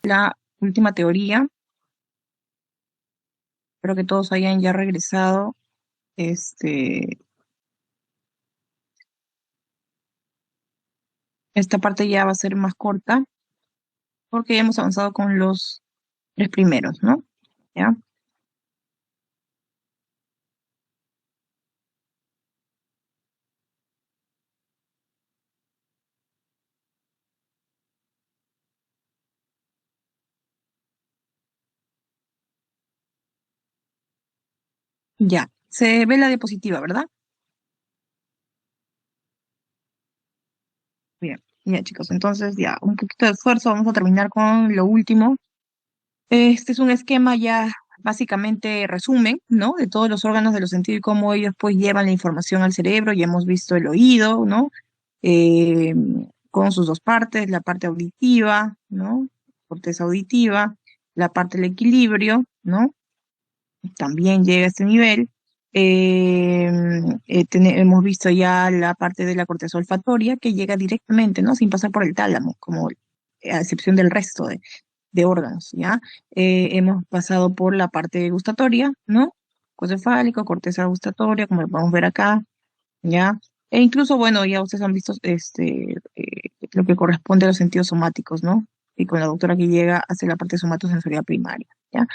S1: la última teoría. Espero que todos hayan ya regresado. Esta parte ya va a ser más corta porque ya hemos avanzado con los 3 primeros, ¿no? ¿Ya? Ya. Se ve la diapositiva, ¿verdad? Bien. Ya, chicos. Entonces, ya, un poquito de esfuerzo. Vamos a terminar con lo último. Este es un esquema ya básicamente resumen, ¿no? De todos los órganos de los sentidos y cómo ellos pues llevan la información al cerebro. Ya hemos visto el oído, ¿no? Eh, con sus dos partes, la parte auditiva, ¿no? Corteza auditiva, la parte del equilibrio, ¿no? También llega a este nivel. Hemos visto ya la parte de la corteza olfatoria que llega directamente, ¿no? Sin pasar por el tálamo, como a excepción del resto de órganos, ¿ya? Hemos pasado por la parte gustatoria, ¿no? Cocefálico, corteza gustatoria, como lo podemos ver acá, ¿ya? E incluso, bueno, ya ustedes han visto lo que corresponde a los sentidos somáticos, ¿no? Y con la doctora que llega hacia la parte somatosensorial primaria, ¿ya?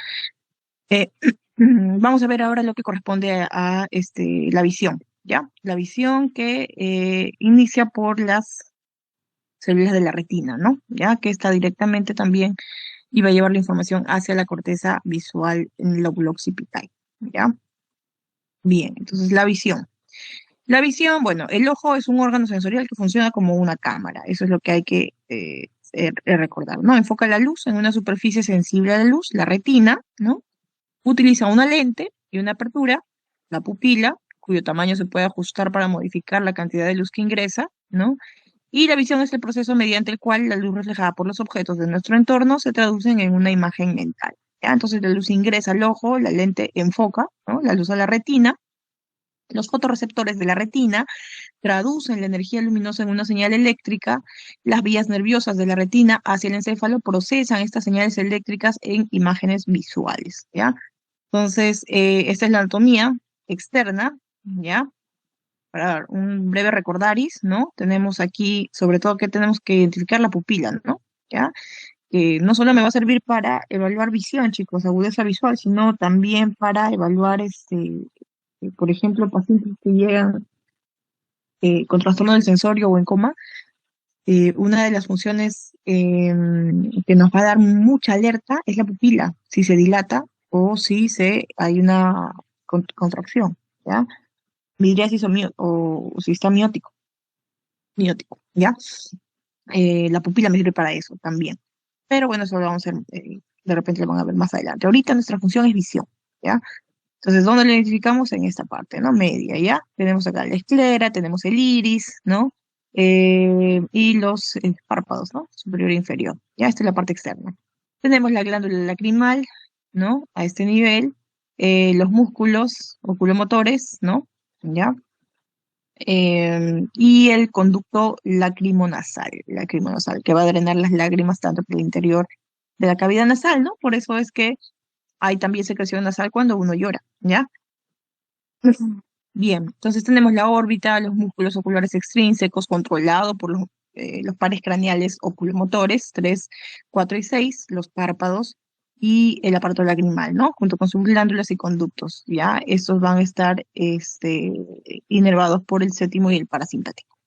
S1: Eh, vamos a ver ahora lo que corresponde a la visión, ¿ya? La visión que inicia por las células de la retina, ¿no? Ya que está directamente también y va a llevar la información hacia la corteza visual en el lóbulo occipital, ¿ya? Bien, entonces la visión. La visión, bueno, el ojo es un órgano sensorial que funciona como una cámara, eso es lo que hay que recordar, ¿no? Enfoca la luz en una superficie sensible a la luz, la retina, ¿no? Utiliza una lente y una apertura, la pupila, cuyo tamaño se puede ajustar para modificar la cantidad de luz que ingresa, ¿no? Y la visión es el proceso mediante el cual la luz reflejada por los objetos de nuestro entorno se traducen en una imagen mental, ¿ya? Entonces la luz ingresa al ojo, la lente enfoca, ¿no? La luz a la retina, los fotorreceptores de la retina traducen la energía luminosa en una señal eléctrica, las vías nerviosas de la retina hacia el encéfalo procesan estas señales eléctricas en imágenes visuales, ¿ya? Entonces, esta es la anatomía externa, ¿ya? Para dar un breve recordaris, ¿no? Tenemos aquí, sobre todo, que tenemos que identificar la pupila, ¿no? ¿Ya? Que no solo me va a servir para evaluar visión, chicos, agudeza visual, sino también para evaluar, por ejemplo, pacientes que llegan con trastorno del sensorio o en coma. Una de las funciones que nos va a dar mucha alerta es la pupila, si se dilata o si hay una contracción, ¿ya? Midriasis o si está miótico, ¿ya? La pupila me sirve para eso también. Pero bueno, eso lo vamos a hacer, de repente lo van a ver más adelante. Ahorita nuestra función es visión, ¿ya? Entonces, ¿dónde lo identificamos? En esta parte, ¿no? Media, ¿ya? Tenemos acá la esclera, tenemos el iris, ¿no? Y los párpados, ¿no? Superior e inferior. Ya, esta es la parte externa. Tenemos la glándula lacrimal, ¿no? A este nivel. Los músculos oculomotores, ¿no? ¿Ya? Y el conducto lacrimonasal, que va a drenar las lágrimas tanto por el interior de la cavidad nasal, ¿no? Por eso es que hay también secreción nasal cuando uno llora, ¿ya? Bien, entonces tenemos la órbita, los músculos oculares extrínsecos controlados por los pares craneales oculomotores, 3, 4 y 6, los párpados y el aparato lagrimal, ¿no? Junto con sus glándulas y conductos, ¿ya? Estos van a estar inervados por el séptimo y el parasimpático.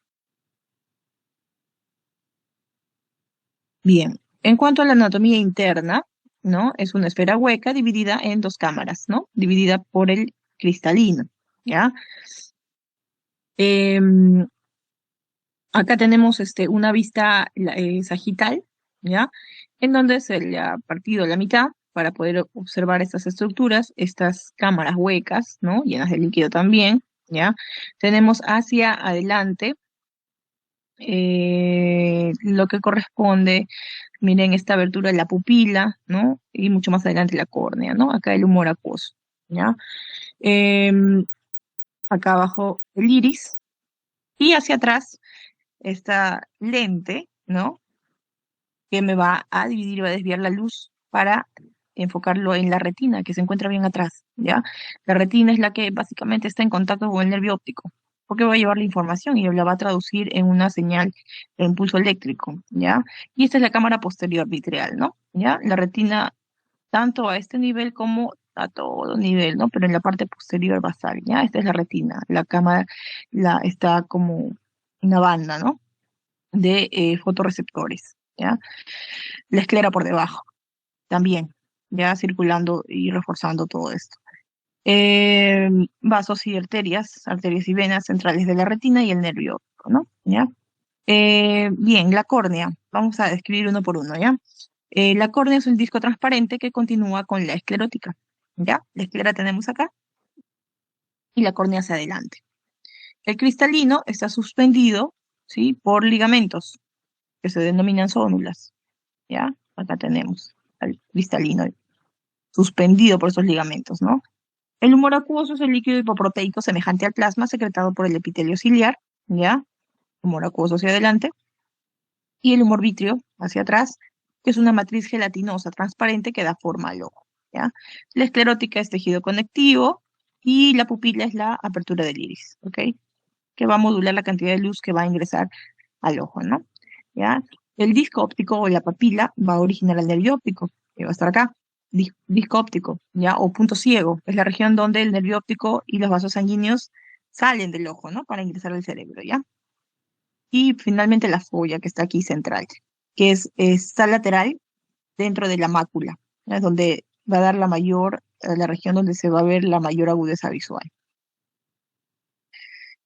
S1: Bien, en cuanto a la anatomía interna, ¿no? Es una esfera hueca dividida en 2 cámaras, ¿no? Dividida por el cristalino, ¿ya? Acá tenemos una vista sagital, ¿ya? En donde se le ha partido la mitad para poder observar estas estructuras, estas cámaras huecas, ¿no? Llenas de líquido también, ¿ya? Tenemos hacia adelante lo que corresponde, miren, esta abertura de la pupila, ¿no? Y mucho más adelante la córnea, ¿no? Acá el humor acuoso, ¿ya? Acá abajo el iris y hacia atrás esta lente, ¿no? que me va a dividir y va a desviar la luz para enfocarlo en la retina, que se encuentra bien atrás, ¿ya? La retina es la que básicamente está en contacto con el nervio óptico, porque va a llevar la información y la va a traducir en una señal de impulso eléctrico, ¿ya? Y esta es la cámara posterior vitreal, ¿no? ¿Ya? La retina tanto a este nivel como a todo nivel, ¿no? Pero en la parte posterior basal, ¿ya? Esta es la retina, la cámara está como una banda, ¿no? De fotorreceptores, ¿ya? La esclera por debajo, también, ya circulando y reforzando todo esto. Vasos y arterias y venas centrales de la retina y el nervio óptico, ¿no? ¿Ya? Bien, la córnea, vamos a describir uno por uno, ¿ya? La córnea es un disco transparente que continúa con la esclerótica, ¿ya? La esclera tenemos acá y la córnea hacia adelante. El cristalino está suspendido, ¿sí? Por ligamentos que se denominan zónulas, ¿ya? Acá tenemos al cristalino suspendido por esos ligamentos, ¿no? El humor acuoso es el líquido hipoproteico semejante al plasma secretado por el epitelio ciliar, ¿ya? Humor acuoso hacia adelante. Y el humor vítreo hacia atrás, que es una matriz gelatinosa transparente que da forma al ojo, ¿ya? La esclerótica es tejido conectivo y la pupila es la apertura del iris, ¿ok? Que va a modular la cantidad de luz que va a ingresar al ojo, ¿no? ¿Ya? El disco óptico o la papila va a originar el nervio óptico, que va a estar acá. Disco óptico, ¿ya? O punto ciego, es la región donde el nervio óptico y los vasos sanguíneos salen del ojo, ¿no? Para ingresar al cerebro, ¿ya? Y finalmente la folla, que está aquí central, que está lateral dentro de la mácula, ¿ya? Donde va a dar la región donde se va a ver la mayor agudeza visual.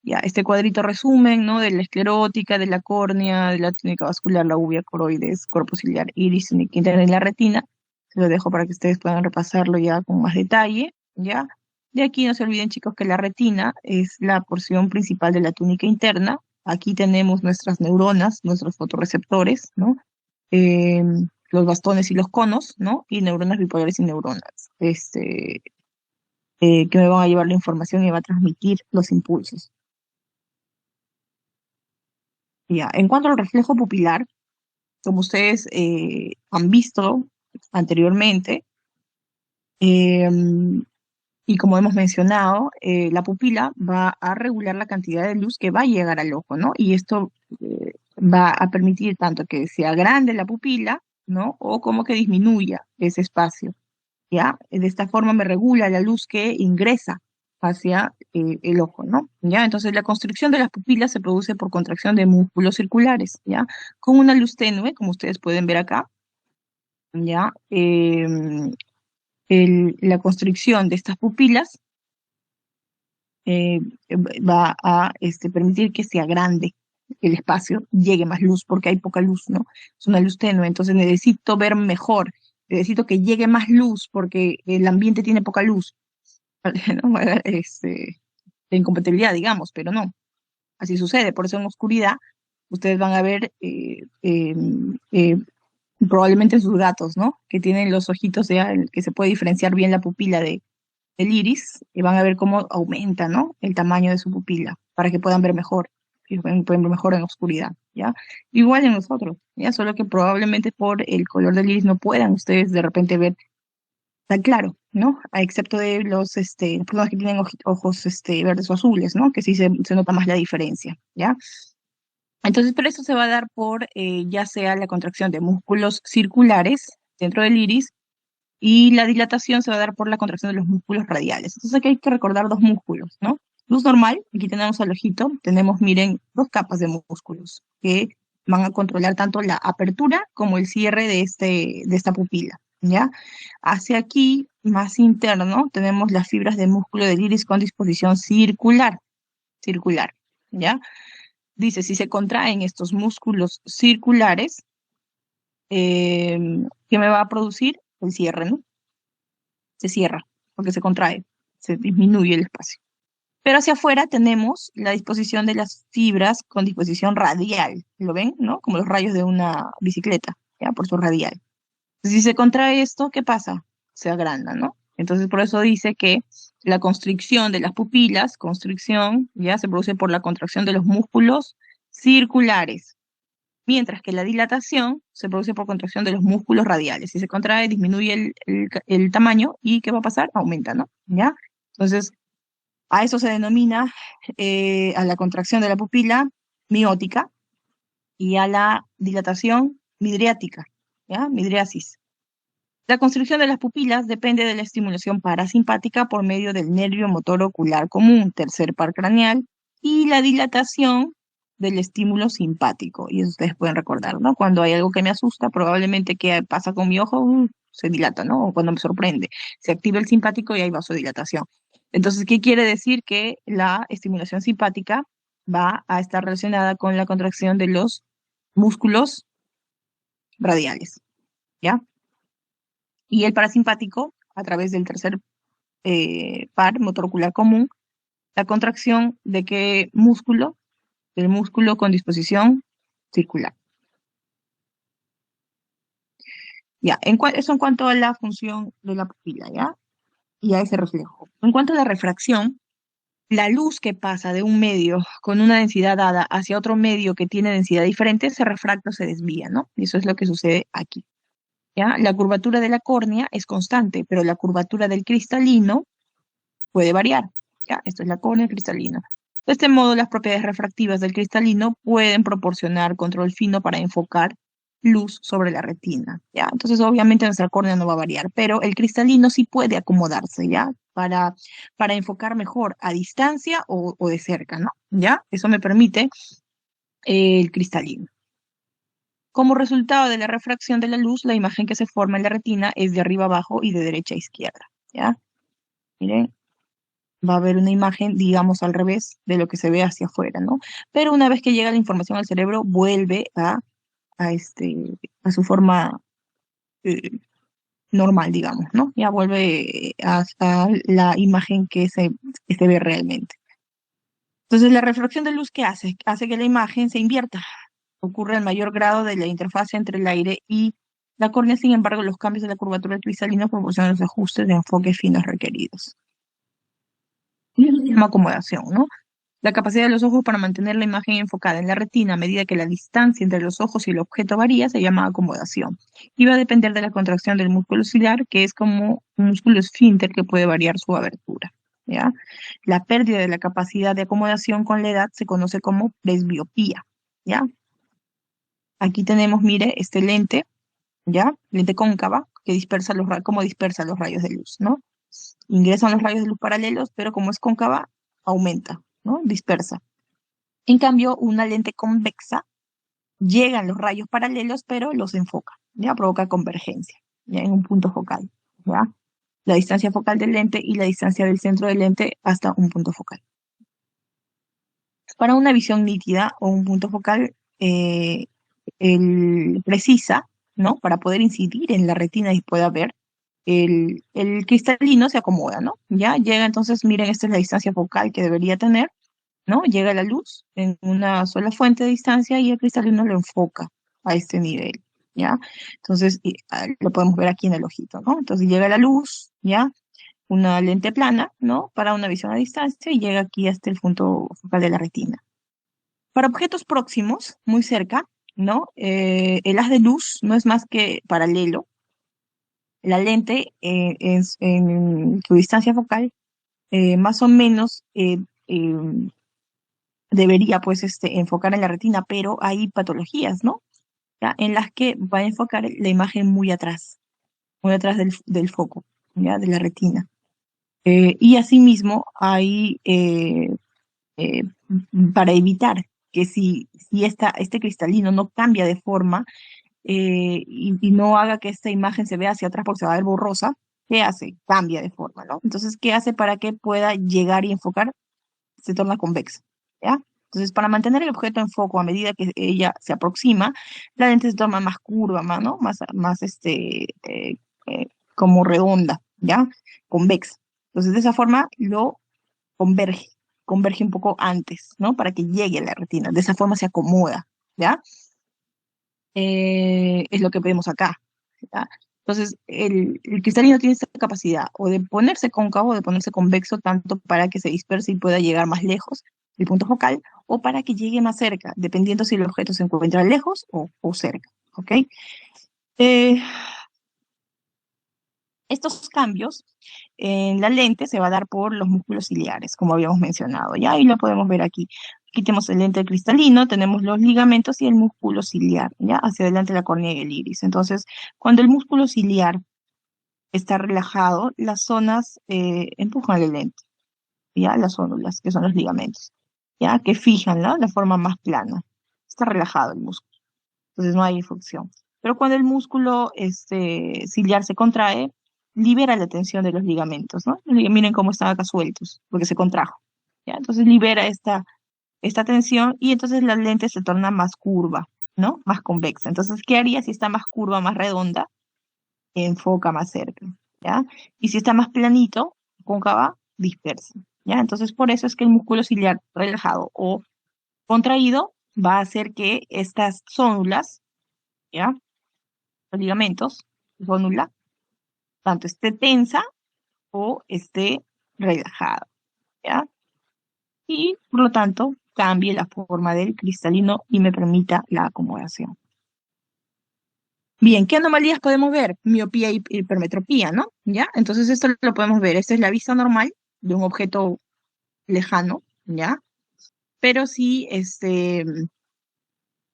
S1: Ya, este cuadrito resumen, ¿no? De la esclerótica, de la córnea, de la túnica vascular, la uvea, coroides, cuerpo ciliar, iris, túnica interna y la retina. Se lo dejo para que ustedes puedan repasarlo ya con más detalle, ¿ya? De aquí no se olviden, chicos, que la retina es la porción principal de la túnica interna. Aquí tenemos nuestras neuronas, nuestros fotorreceptores, ¿no? Los bastones y los conos, ¿no? Y neuronas bipolares y neuronas, que me van a llevar la información y me va a transmitir los impulsos. Ya, en cuanto al reflejo pupilar, como ustedes han visto anteriormente, y como hemos mencionado, la pupila va a regular la cantidad de luz que va a llegar al ojo, ¿no? Y esto va a permitir tanto que se agrande la pupila, ¿no? O como que disminuya ese espacio, ¿ya? De esta forma me regula la luz que ingresa hacia el ojo, ¿no? ¿Ya? Entonces la constricción de las pupilas se produce por contracción de músculos circulares, ¿ya? Con una luz tenue, como ustedes pueden ver acá, ¿ya? La constricción de estas pupilas va a permitir que se agrande el espacio, llegue más luz, porque hay poca luz, ¿no? Es una luz tenue, entonces necesito ver mejor, necesito que llegue más luz, porque el ambiente tiene poca luz, ¿no? La incompatibilidad, digamos, pero no, así sucede, por eso en oscuridad ustedes van a ver probablemente sus gatos, ¿no? Que tienen los ojitos, que se puede diferenciar bien la pupila del iris, y van a ver cómo aumenta, ¿no? El tamaño de su pupila, para que puedan ver mejor, y pueden ver mejor en oscuridad, ¿ya? Igual en nosotros, ¿ya? Solo que probablemente por el color del iris no puedan ustedes de repente ver tan claro, ¿no? Excepto de las personas que tienen ojos verdes o azules, ¿no? Que sí se nota más la diferencia, ¿ya? Entonces, pero eso se va a dar por ya sea la contracción de músculos circulares dentro del iris, y la dilatación se va a dar por la contracción de los músculos radiales. Entonces aquí hay que recordar dos músculos, ¿no? Luz normal, aquí tenemos al ojito, tenemos, miren, dos capas de músculos que van a controlar tanto la apertura como el cierre de esta pupila, ¿ya? Hacia aquí, más interno, tenemos las fibras de músculo del iris con disposición circular, ¿ya? Dice, si se contraen estos músculos circulares, ¿qué me va a producir? El cierre, ¿no? Se cierra, porque se contrae, se disminuye el espacio. Pero hacia afuera tenemos la disposición de las fibras con disposición radial, ¿lo ven? ¿No? Como los rayos de una bicicleta, ¿ya? Por su radial. Entonces, si se contrae esto, ¿qué pasa? Se agranda, ¿no? Entonces, por eso dice que la constricción de las pupilas, ya se produce por la contracción de los músculos circulares, mientras que la dilatación se produce por contracción de los músculos radiales. Si se contrae, disminuye el tamaño y ¿qué va a pasar? Aumenta, ¿no? ¿Ya? Entonces, a eso se denomina, a la contracción de la pupila, miótica, y a la dilatación, midriática, ¿ya? Midriasis. La constricción de las pupilas depende de la estimulación parasimpática por medio del nervio motor ocular común, tercer par craneal, y la dilatación del estímulo simpático. Y eso ustedes pueden recordar, ¿no? Cuando hay algo que me asusta, probablemente ¿qué pasa con mi ojo? Se dilata, ¿no? O cuando me sorprende, se activa el simpático y hay vasodilatación. Entonces, ¿qué quiere decir? Que la estimulación simpática va a estar relacionada con la contracción de los músculos radiales, ¿ya? Y el parasimpático, a través del tercer par motor ocular común, la contracción de qué músculo? Del músculo con disposición circular. Ya, eso en cuanto a la función de la pupila, ¿ya? Y a ese reflejo. En cuanto a la refracción, la luz que pasa de un medio con una densidad dada hacia otro medio que tiene densidad diferente se refracta o se desvía, ¿no? Y eso es lo que sucede aquí, ¿ya? La curvatura de la córnea es constante, pero la curvatura del cristalino puede variar, ¿ya? Esto es la córnea cristalina. De este modo, las propiedades refractivas del cristalino pueden proporcionar control fino para enfocar luz sobre la retina, ¿ya? Entonces, obviamente, nuestra córnea no va a variar, pero el cristalino sí puede acomodarse, ¿ya? Para enfocar mejor a distancia o de cerca, ¿no? ¿Ya? Eso me permite el cristalino. Como resultado de la refracción de la luz, la imagen que se forma en la retina es de arriba abajo y de derecha a izquierda, ¿ya? Miren, va a haber una imagen, digamos, al revés de lo que se ve hacia afuera, ¿no? Pero una vez que llega la información al cerebro, vuelve a su forma normal, digamos, ¿no? Ya vuelve a la imagen que se ve realmente. Entonces, la refracción de luz, ¿qué hace? Hace que la imagen se invierta. Ocurre el mayor grado de la interfaz entre el aire y la córnea. Sin embargo, los cambios de la curvatura del cristalino proporcionan los ajustes de enfoque finos requeridos. Y eso se llama acomodación, ¿no? La capacidad de los ojos para mantener la imagen enfocada en la retina a medida que la distancia entre los ojos y el objeto varía se llama acomodación. Y va a depender de la contracción del músculo ciliar, que es como un músculo esfínter que puede variar su abertura, ¿ya? La pérdida de la capacidad de acomodación con la edad se conoce como presbiopía, ¿ya? Aquí tenemos, mire, este lente, ¿ya? Lente cóncava, que dispersa como dispersa los rayos de luz, ¿no? Ingresan los rayos de luz paralelos, pero como es cóncava, aumenta, ¿no? Dispersa. En cambio, una lente convexa, llegan los rayos paralelos, pero los enfoca, ¿ya? Provoca convergencia, ¿ya? En un punto focal, ¿ya? La distancia focal del lente y la distancia del centro del lente hasta un punto focal. Para una visión nítida o un punto focal, precisa, ¿no? Para poder incidir en la retina y pueda ver, el cristalino se acomoda, ¿no? Ya llega, entonces, miren, esta es la distancia focal que debería tener, ¿no? Llega la luz en una sola fuente de distancia y el cristalino lo enfoca a este nivel, ¿ya? Entonces, lo podemos ver aquí en el ojito, ¿no? Entonces llega la luz, ¿ya? Una lente plana, ¿no? Para una visión a distancia y llega aquí hasta el punto focal de la retina. Para objetos próximos, muy cerca, ¿no? El haz de luz no es más que paralelo. La lente es en su distancia focal, más o menos debería pues enfocar en la retina, pero hay patologías, ¿no? ¿Ya? En las que va a enfocar la imagen muy atrás del foco, ¿ya? De la retina. Y asimismo hay, para evitar que si este cristalino no cambia de forma, y no haga que esta imagen se vea hacia atrás porque se va a ver borrosa, ¿qué hace? Cambia de forma, ¿no? Entonces, ¿qué hace para que pueda llegar y enfocar? Se torna convexa, ¿ya? Entonces, para mantener el objeto en foco a medida que ella se aproxima, la lente se torna más curva, ¿no? Más como redonda, ¿ya? Convexa. Entonces, de esa forma lo converge un poco antes, ¿no? Para que llegue a la retina. De esa forma se acomoda, ¿ya? Es lo que vemos acá, ¿ya? Entonces, el cristalino tiene esta capacidad o de ponerse cóncavo o de ponerse convexo, tanto para que se disperse y pueda llegar más lejos, el punto focal, o para que llegue más cerca, dependiendo si el objeto se encuentra lejos o cerca, ¿ok? Eh, Estos cambios en la lente se va a dar por los músculos ciliares, como habíamos mencionado, ¿ya? Y lo podemos ver aquí. Aquí tenemos el lente cristalino, tenemos los ligamentos y el músculo ciliar, ¿ya? Hacia adelante la córnea y el iris. Entonces, cuando el músculo ciliar está relajado, las zonas empujan la lente, ¿ya? Las zónulas, que son los ligamentos, ¿ya? Que fijan, ¿no?, la forma más plana. Está relajado el músculo, entonces no hay fricción. Pero cuando el músculo ciliar se contrae, libera la tensión de los ligamentos, ¿no? Miren cómo están acá sueltos, porque se contrajo, ¿ya? Entonces libera esta tensión y entonces la lente se torna más curva, ¿no? Más convexa. Entonces, ¿qué haría si está más curva, más redonda? Enfoca más cerca, ¿ya? Y si está más planito, cóncava, dispersa, ¿ya? Entonces, por eso es que el músculo ciliar relajado o contraído va a hacer que estas zónulas, ¿ya?, los ligamentos, zónula, tanto esté tensa o esté relajada, ¿ya? Y, por lo tanto, cambie la forma del cristalino y me permita la acomodación. Bien, ¿qué anomalías podemos ver? Miopía y hipermetropía, ¿no? ¿Ya? Entonces esto lo podemos ver. Esta es la vista normal de un objeto lejano, ¿ya? Pero sí,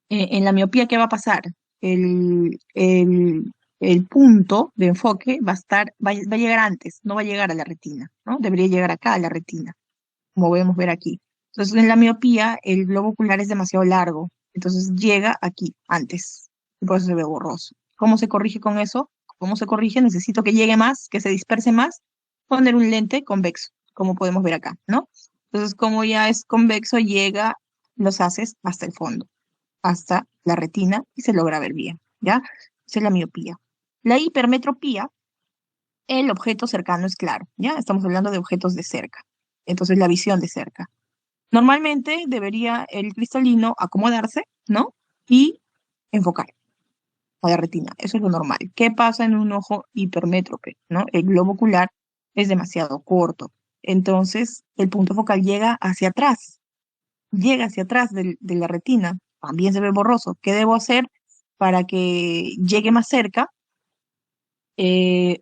S1: en la miopía, ¿qué va a pasar? El punto de enfoque va a llegar antes, no va a llegar a la retina, ¿no? Debería llegar acá a la retina, como podemos ver aquí. Entonces, en la miopía, el globo ocular es demasiado largo, entonces llega aquí antes, y por eso se ve borroso. ¿Cómo se corrige con eso? ¿Cómo se corrige? Necesito que llegue más, que se disperse más, poner un lente convexo, como podemos ver acá, ¿no? Entonces, como ya es convexo, llega los haces hasta el fondo, hasta la retina, y se logra ver bien, ¿ya? Esa es la miopía. La hipermetropía, el objeto cercano es claro, ¿ya? Estamos hablando de objetos de cerca, entonces la visión de cerca. Normalmente debería el cristalino acomodarse, ¿no? Y enfocar a la retina. Eso es lo normal. ¿Qué pasa en un ojo hipermétrope, ¿no? El globo ocular es demasiado corto. Entonces, el punto focal llega hacia atrás. Llega hacia atrás de la retina. También se ve borroso. ¿Qué debo hacer para que llegue más cerca?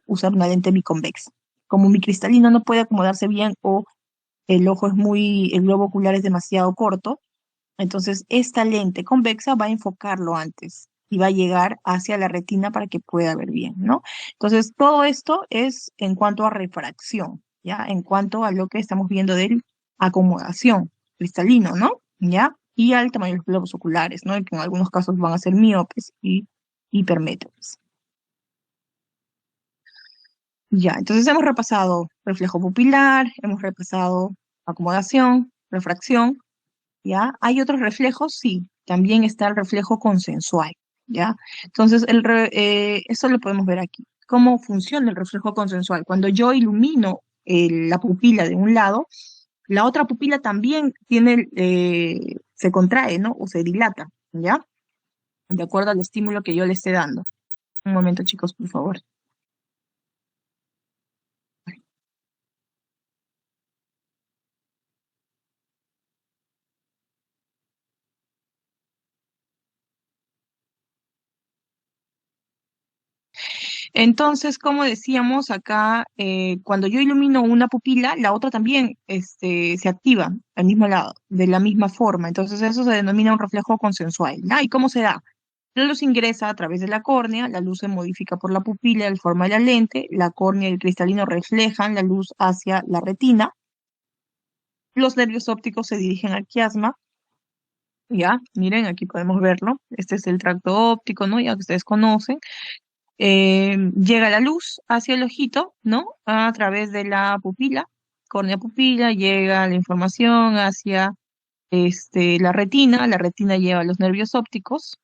S1: Usar una lente biconvexa. Como mi cristalino no puede acomodarse bien o el globo ocular es demasiado corto, entonces esta lente convexa va a enfocarlo antes y va a llegar hacia la retina para que pueda ver bien, ¿no? Entonces todo esto es en cuanto a refracción, ¿ya? En cuanto a lo que estamos viendo de acomodación cristalino, ¿no? ¿Ya? Y al tamaño de los globos oculares, ¿no? Y que en algunos casos van a ser miopes y hipermétropes. Ya, entonces hemos repasado reflejo pupilar, hemos repasado acomodación, refracción, ¿ya? ¿Hay otros reflejos? Sí, también está el reflejo consensual, ¿ya? Entonces, eso lo podemos ver aquí. ¿Cómo funciona el reflejo consensual? Cuando yo ilumino la pupila de un lado, la otra pupila también se contrae, ¿no? O se dilata, ¿ya? De acuerdo al estímulo que yo le esté dando. Un momento, chicos, por favor. Entonces, como decíamos acá, cuando yo ilumino una pupila, la otra también se activa al mismo lado, de la misma forma. Entonces, eso se denomina un reflejo consensual, ¿no? ¿Y cómo se da? La luz ingresa a través de la córnea, la luz se modifica por la pupila en forma de la lente, la córnea y el cristalino reflejan la luz hacia la retina, los nervios ópticos se dirigen al quiasma, ya, miren, aquí podemos verlo, este es el tracto óptico, ¿no? Ya que ustedes conocen. Llega la luz hacia el ojito, ¿no? A través de la pupila, córnea pupila, llega la información hacia la retina lleva los nervios ópticos,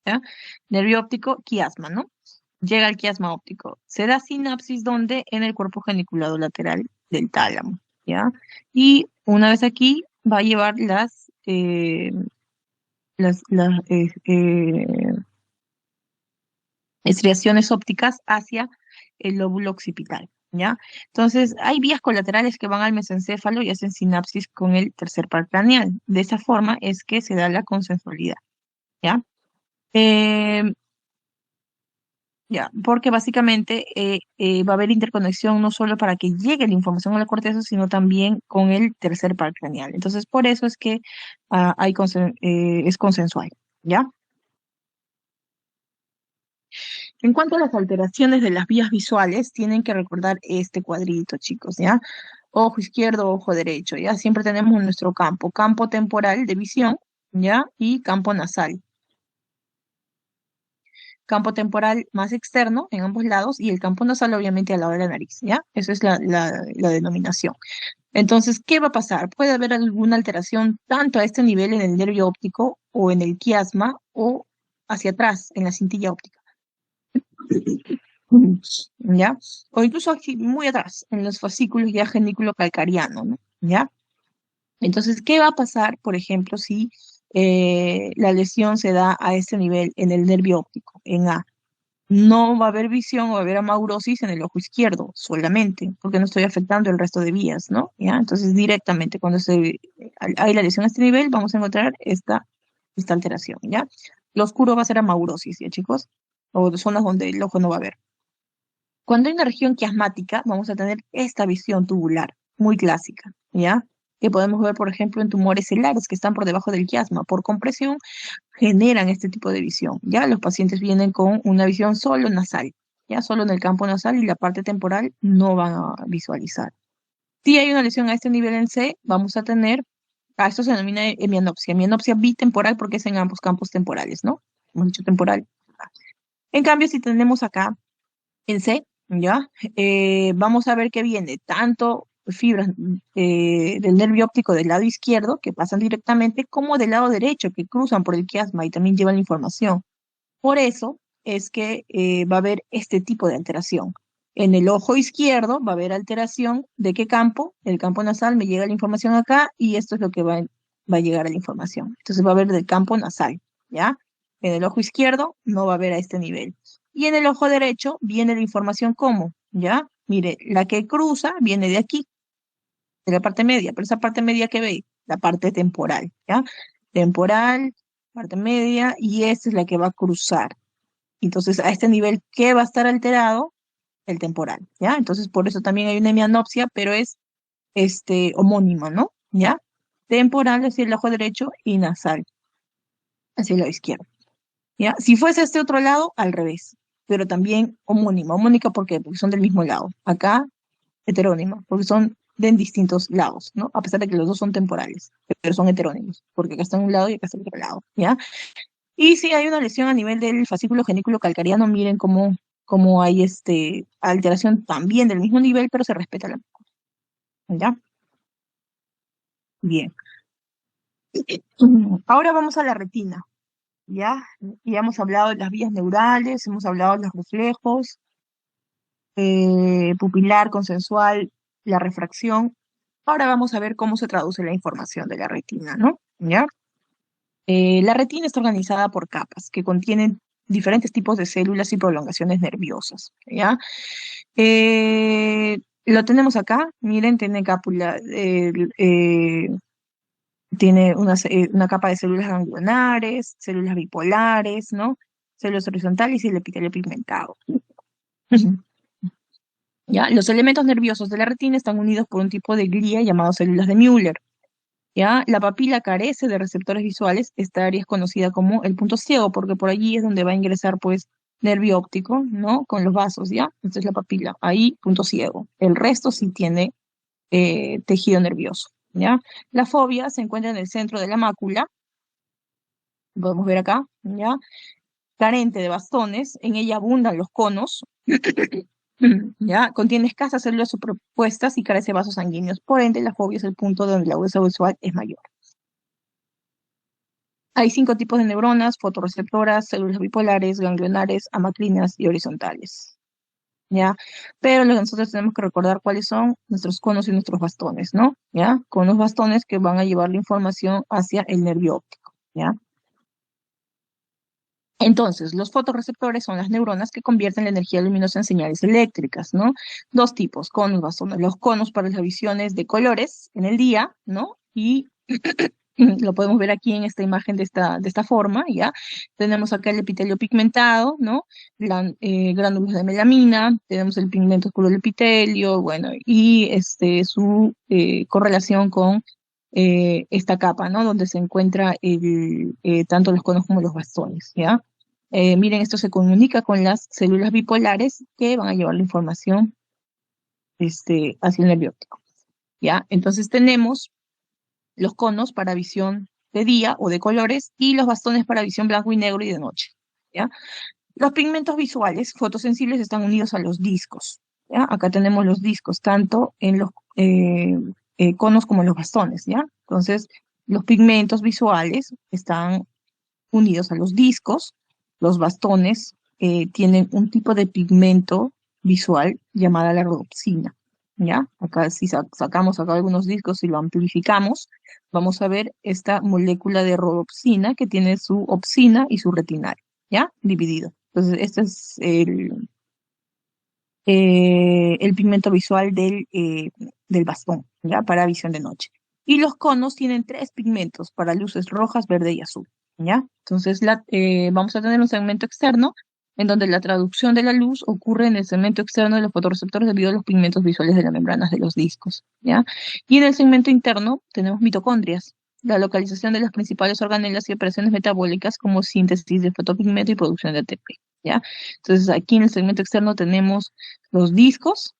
S1: ¿ya? Nervio óptico, quiasma, ¿no? Llega al quiasma óptico. Se da sinapsis donde en el cuerpo geniculado lateral del tálamo, ¿ya? Y una vez aquí va a llevar las estriaciones ópticas hacia el lóbulo occipital, ¿ya? Entonces, hay vías colaterales que van al mesencéfalo y hacen sinapsis con el tercer par craneal. De esa forma es que se da la consensualidad, ¿ya? Eh, ya, porque básicamente va a haber interconexión no solo para que llegue la información a la corteza, sino también con el tercer par craneal. Entonces, por eso es que es consensual, ¿ya? En cuanto a las alteraciones de las vías visuales, tienen que recordar este cuadrito, chicos, ¿ya? Ojo izquierdo, ojo derecho, ¿ya? Siempre tenemos nuestro campo temporal de visión, ¿ya? Y campo nasal. Campo temporal más externo en ambos lados y el campo nasal obviamente al lado de la nariz, ¿ya? Esa es la denominación. Entonces, ¿qué va a pasar? Puede haber alguna alteración tanto a este nivel en el nervio óptico o en el quiasma o hacia atrás en la cintilla óptica. ¿Ya? O incluso aquí muy atrás, en los fascículos ya genículo calcariano, ¿no? ¿Ya? Entonces, ¿qué va a pasar, por ejemplo, si la lesión se da a este nivel en el nervio óptico, en A? No va a haber visión o va a haber amaurosis en el ojo izquierdo solamente, porque no estoy afectando el resto de vías, ¿no? ¿Ya? Entonces, directamente, cuando hay la lesión a este nivel, vamos a encontrar esta alteración, ¿ya? Lo oscuro va a ser amaurosis, ¿ya, chicos? O zonas donde el ojo no va a ver. Cuando hay una región quiasmática, vamos a tener esta visión tubular, muy clásica, ¿ya? Que podemos ver, por ejemplo, en tumores celares que están por debajo del quiasma. Por compresión, generan este tipo de visión, ¿ya? Los pacientes vienen con una visión solo nasal, ¿ya? Solo en el campo nasal y la parte temporal no van a visualizar. Si hay una lesión a este nivel en C, vamos a tener, esto se denomina hemianopsia bitemporal porque es en ambos campos temporales, ¿no? Hemos dicho temporal. En cambio, si tenemos acá en C, ¿ya? Vamos a ver que viene tanto fibras del nervio óptico del lado izquierdo, que pasan directamente, como del lado derecho, que cruzan por el quiasma y también llevan la información. Por eso es que va a haber este tipo de alteración. En el ojo izquierdo va a haber alteración de qué campo, el campo nasal, me llega la información acá y esto es lo que va a llegar a la información. Entonces va a haber del campo nasal, ¿ya? En el ojo izquierdo no va a haber a este nivel. Y en el ojo derecho viene la información ¿cómo? ¿Ya? Mire, la que cruza viene de aquí, de la parte media, pero esa parte media que ve, la parte temporal, ¿ya? Temporal, parte media, y esta es la que va a cruzar. Entonces, a este nivel, ¿qué va a estar alterado? El temporal, ¿ya? Entonces, por eso también hay una hemianopsia, pero es homónima, ¿no? ¿Ya? Temporal hacia el ojo derecho y nasal hacia el lado izquierdo. ¿Ya? Si fuese este otro lado, al revés, pero también homónima. Homónica, ¿por qué? Porque son del mismo lado. Acá, heterónima, porque son de distintos lados, ¿no? A pesar de que los dos son temporales, pero son heterónimos, porque acá está en un lado y acá está en otro lado, ¿ya? Y si hay una lesión a nivel del fascículo genículo calcariano, miren cómo hay alteración también del mismo nivel, pero se respeta la ¿ya? Bien. Ahora vamos a la retina, ¿ya? Ya hemos hablado de las vías neurales, hemos hablado de los reflejos, pupilar, consensual, la refracción. Ahora vamos a ver cómo se traduce la información de la retina, ¿no? ¿Ya? La retina está organizada por capas que contienen diferentes tipos de células y prolongaciones nerviosas, ¿ya? Lo tenemos acá, miren, tiene cápula, tiene una capa de células ganglionares, células bipolares, ¿no? Células horizontales y el epitelio pigmentado. ¿Ya? Los elementos nerviosos de la retina están unidos por un tipo de glía llamado células de Müller. ¿Ya? La papila carece de receptores visuales. Esta área es conocida como el punto ciego, porque por allí es donde va a ingresar, pues, nervio óptico, ¿no? Con los vasos, ¿ya? Esta es la papila. Ahí, punto ciego. El resto sí tiene tejido nervioso, ¿ya? La fobia se encuentra en el centro de la mácula. Podemos ver acá, ¿ya? Carente de bastones. En ella abundan los conos. ¿Ya? Contiene escasas células superpuestas y carece de vasos sanguíneos. Por ende, la fobia es el punto donde la agudeza visual es mayor. Hay 5 tipos de neuronas: fotorreceptoras, células bipolares, ganglionares, amacrinas y horizontales. ¿Ya? Pero lo que nosotros tenemos que recordar cuáles son nuestros conos y nuestros bastones, ¿no? ¿Ya? Conos, bastones que van a llevar la información hacia el nervio óptico, ¿ya? Entonces, los fotorreceptores son las neuronas que convierten la energía luminosa en señales eléctricas, ¿no? Dos tipos, conos, bastones. Los conos para las visiones de colores en el día, ¿no? Y lo podemos ver aquí en esta imagen de esta forma, ¿ya? Tenemos acá el epitelio pigmentado, ¿no? Glándulas de melamina, tenemos el pigmento oscuro del epitelio, bueno, y su correlación con esta capa, ¿no? Donde se encuentra tanto los conos como los bastones, ¿ya? Miren, esto se comunica con las células bipolares que van a llevar la información hacia el nervio óptico, ¿ya? Entonces tenemos los conos para visión de día o de colores y los bastones para visión blanco y negro y de noche, ¿ya? Los pigmentos visuales fotosensibles están unidos a los discos, ¿ya? Acá tenemos los discos, tanto en los conos como en los bastones, ¿ya? Entonces, los pigmentos visuales están unidos a los discos. Los bastones tienen un tipo de pigmento visual llamada la rodopsina, ¿ya? Acá si sacamos acá algunos discos y lo amplificamos, vamos a ver esta molécula de rodopsina que tiene su opsina y su retinal, ¿ya? Dividido. Entonces, este es el pigmento visual del bastón, ¿ya? Para visión de noche. Y los conos tienen 3 pigmentos para luces rojas, verde y azul, ¿ya? Entonces vamos a tener un segmento externo en donde la traducción de la luz ocurre en el segmento externo de los fotorreceptores debido a los pigmentos visuales de las membranas de los discos, ¿ya? Y en el segmento interno tenemos mitocondrias, la localización de las principales organelas y operaciones metabólicas como síntesis de fotopigmento y producción de ATP, ¿ya? Entonces aquí en el segmento externo tenemos los discos,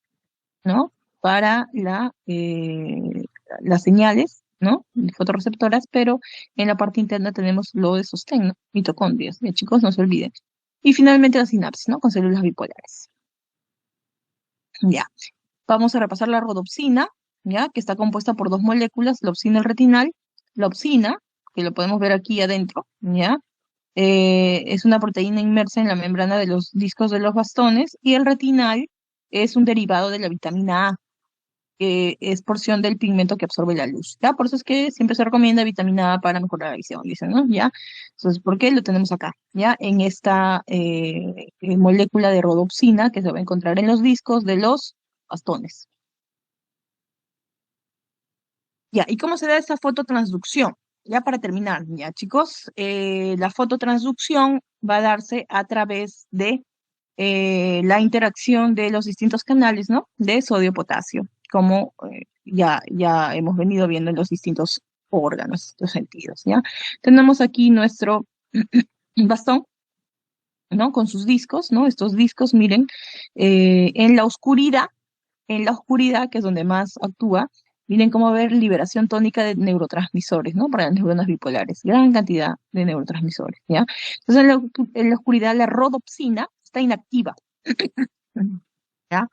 S1: ¿no? Para las señales, ¿no? Fotorreceptoras, pero en la parte interna tenemos lo de sostén, ¿no? Mitocondrias, ¿ya, chicos? No se olviden. Y finalmente la sinapsis, ¿no? Con células bipolares. Ya. Vamos a repasar la rodopsina, ¿ya? Que está compuesta por 2 moléculas, la opsina y el retinal. La opsina, que lo podemos ver aquí adentro, ¿ya? Es una proteína inmersa en la membrana de los discos de los bastones, y el retinal es un derivado de la vitamina A, que es porción del pigmento que absorbe la luz, ¿ya? Por eso es que siempre se recomienda vitamina A para mejorar la visión, dicen, ¿no? ¿Ya? Entonces, ¿por qué lo tenemos acá? ¿Ya? En esta molécula de rodopsina que se va a encontrar en los discos de los bastones. Ya, ¿y cómo se da esta fototransducción? Ya para terminar, ya chicos, la fototransducción va a darse a través de la interacción de los distintos canales, ¿no? De sodio-potasio, como ya hemos venido viendo en los distintos órganos, distintos sentidos, ¿ya? Tenemos aquí nuestro bastón, ¿no? Con sus discos, ¿no? Estos discos, miren, en la oscuridad, que es donde más actúa, miren cómo ver liberación tónica de neurotransmisores, ¿no? Para las neuronas bipolares, gran cantidad de neurotransmisores, ¿ya? Entonces, en la oscuridad, la rodopsina está inactiva, ¿ya?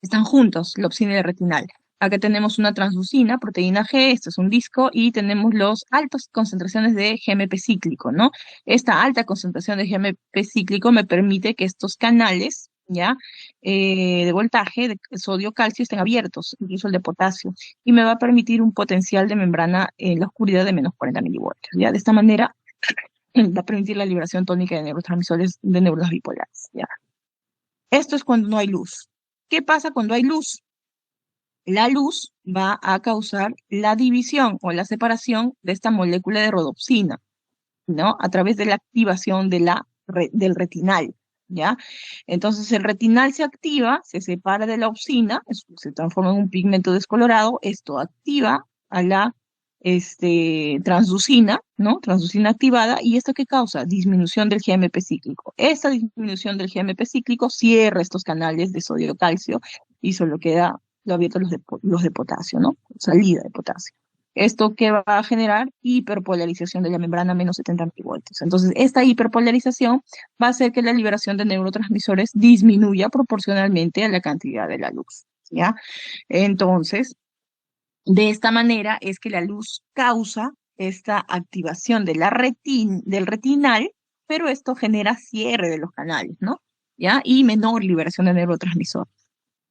S1: Están juntos, la opsina y la retinal. Acá tenemos una transducina, proteína G, esto es un disco, y tenemos las altas concentraciones de GMP cíclico, ¿no? Esta alta concentración de GMP cíclico me permite que estos canales, ¿ya? De voltaje, de sodio-calcio, estén abiertos, incluso el de potasio, y me va a permitir un potencial de membrana en la oscuridad de menos 40 milivoltios, ¿ya? De esta manera va a permitir la liberación tónica de neurotransmisores de neuronas bipolares, ¿ya? Esto es cuando no hay luz. ¿Qué pasa cuando hay luz? La luz va a causar la división o la separación de esta molécula de rodopsina, ¿no? A través de la activación del retinal, ¿ya? Entonces el retinal se activa, se separa de la opsina, se transforma en un pigmento descolorado, esto activa a la transducina, ¿no? Transducina activada, y ¿esto qué causa? Disminución del GMP cíclico. Esta disminución del GMP cíclico cierra estos canales de sodio-calcio y solo queda lo abierto los de potasio, ¿no? Salida de potasio. ¿Esto qué va a generar? Hiperpolarización de la membrana menos 70 milivoltios. Entonces, esta hiperpolarización va a hacer que la liberación de neurotransmisores disminuya proporcionalmente a la cantidad de la luz, ¿ya? Entonces, de esta manera es que la luz causa esta activación de del retinal, pero esto genera cierre de los canales, ¿no? ¿Ya? Y menor liberación de neurotransmisores.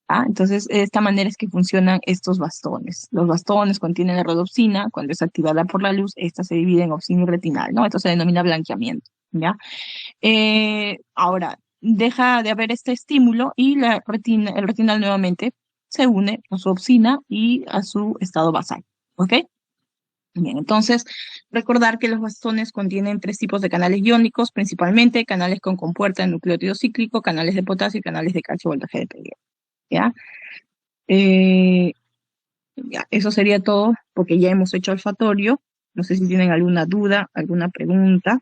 S1: ¿Ah? Entonces, de esta manera es que funcionan estos bastones. Los bastones contienen la rodopsina, cuando es activada por la luz, esta se divide en opsina y retinal, ¿no? Esto se denomina blanqueamiento, ¿ya? Ahora, deja de haber este estímulo y el retinal nuevamente se une a su opsina y a su estado basal, ¿ok? Bien, entonces, recordar que los bastones contienen 3 tipos de canales iónicos, principalmente canales con compuerta de nucleótido cíclico, canales de potasio y canales de calcio voltaje dependiente, ¿ya? Ya, eso sería todo, porque ya hemos hecho olfatorio. No sé si tienen alguna duda, alguna pregunta.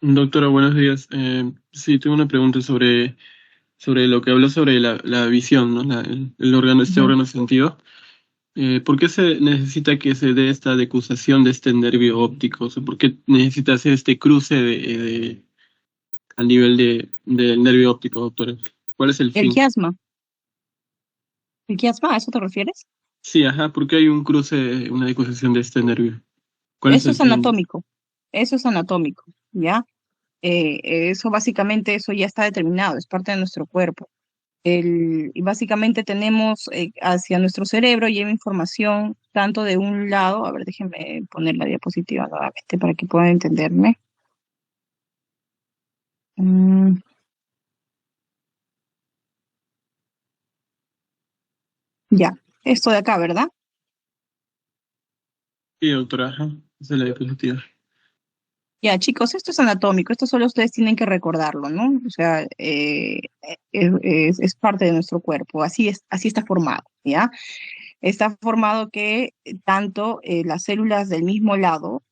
S7: Doctora, buenos días. Sí, tengo una pregunta sobre lo que habló sobre la visión, ¿no? El órgano, este
S1: Ujú.
S7: órgano sentido. ¿Por qué se necesita que se dé esta decusación de este nervio óptico? O sea, ¿por qué necesita hacer este cruce al nivel del nervio óptico, doctora? ¿Cuál es el
S1: El
S7: fin?
S1: quiasma. ¿El quiasma? ¿A eso te refieres?
S7: Sí, ajá, ¿por qué hay un cruce, una decusación de este nervio? ¿Cuál es
S1: Eso
S7: el
S1: es
S7: fin?
S1: anatómico. Eso es anatómico, ¿ya? Eso básicamente, eso ya está determinado, es parte de nuestro cuerpo. Y básicamente tenemos hacia nuestro cerebro lleva información tanto de un lado, a ver, déjenme poner la diapositiva nuevamente para que puedan entenderme. Mm, ya, esto de acá, ¿verdad?
S7: Sí, doctora, ajá, esa es la diapositiva.
S1: Ya, chicos, esto es anatómico, esto solo ustedes tienen que recordarlo, ¿no? O sea, es parte de nuestro cuerpo, así está formado, ¿ya? Está formado que tanto las células del mismo lado,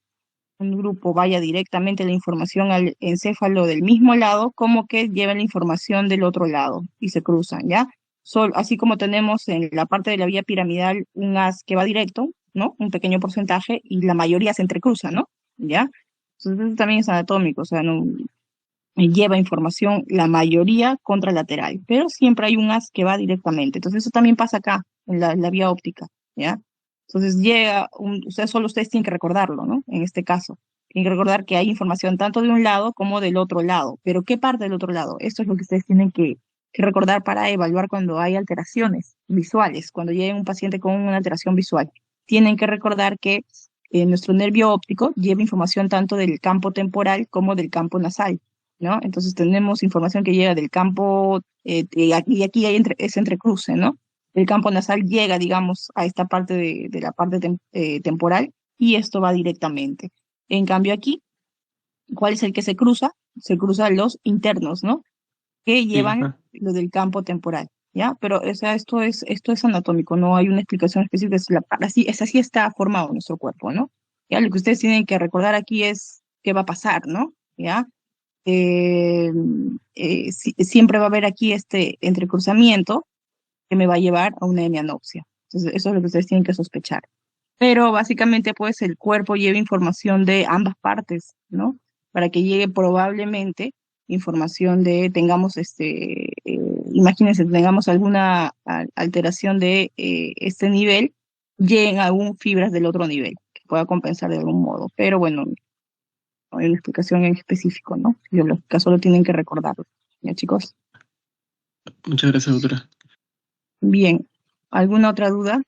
S1: un grupo vaya directamente la información al encéfalo del mismo lado, como que lleven la información del otro lado y se cruzan, ¿ya? Así como tenemos en la parte de la vía piramidal un haz que va directo, ¿no? Un pequeño porcentaje y la mayoría se entrecruza, ¿no? ¿Ya? Entonces eso también es anatómico, o sea, no lleva información la mayoría contralateral, pero siempre hay un haz que va directamente. Entonces eso también pasa acá, en la vía óptica, ¿ya? Entonces solo ustedes tienen que recordarlo, ¿no? En este caso, tienen que recordar que hay información tanto de un lado como del otro lado. Pero ¿qué parte del otro lado? Esto es lo que ustedes tienen que recordar para evaluar cuando hay alteraciones visuales, cuando llegue un paciente con una alteración visual. Tienen que recordar que nuestro nervio óptico lleva información tanto del campo temporal como del campo nasal, ¿no? Entonces tenemos información que llega del campo, y aquí hay ese entrecruce, ¿no? El campo nasal llega, digamos, a esta parte de la parte temporal y esto va directamente. En cambio aquí, ¿cuál es el que se cruza? Se cruzan los internos, ¿no? Que
S7: Sí,
S1: llevan
S7: ajá.
S1: lo del campo temporal, ¿ya? Pero o sea, esto es anatómico, no hay una explicación específica, así está formado nuestro cuerpo, ¿no? Ya, lo que ustedes tienen que recordar aquí es qué va a pasar, ¿no? ¿Ya? Siempre va a haber aquí este entrecruzamiento que me va a llevar a una hemianopsia. Entonces, eso es lo que ustedes tienen que sospechar. Pero básicamente, pues, el cuerpo lleva información de ambas partes, ¿no? Para que llegue probablemente información tengamos, imagínense, tengamos alguna alteración de este nivel, lleguen aún fibras del otro nivel, que pueda compensar de algún modo. Pero bueno, no hay una explicación en específico, ¿no? Biológica, solo tienen que recordarlo. ¿Ya, chicos?
S7: Muchas gracias, doctora.
S1: Bien. ¿Alguna otra duda?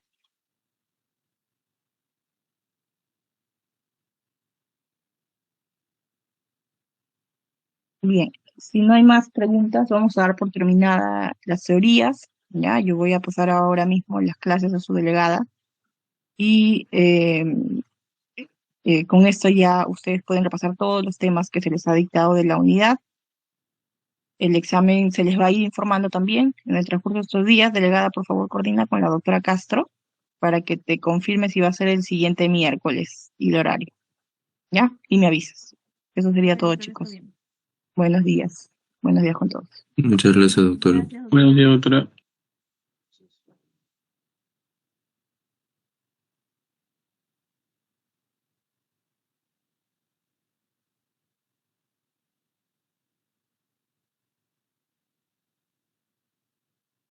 S1: Bien. Si no hay más preguntas, vamos a dar por terminada las teorías. Ya, yo voy a pasar ahora mismo las clases a su delegada y con esto ya ustedes pueden repasar todos los temas que se les ha dictado de la unidad. El examen se les va a ir informando también en el transcurso de estos días. Delegada, por favor, coordina con la doctora Castro para que te confirme si va a ser el siguiente miércoles y el horario. ¿Ya? Y me avisas. Eso sería todo,
S2: Doctora, está
S1: chicos.
S2: bien.
S1: Buenos días. Buenos días con todos.
S3: Muchas gracias, doctora.
S2: Gracias, doctora.
S7: Buenos días, doctora.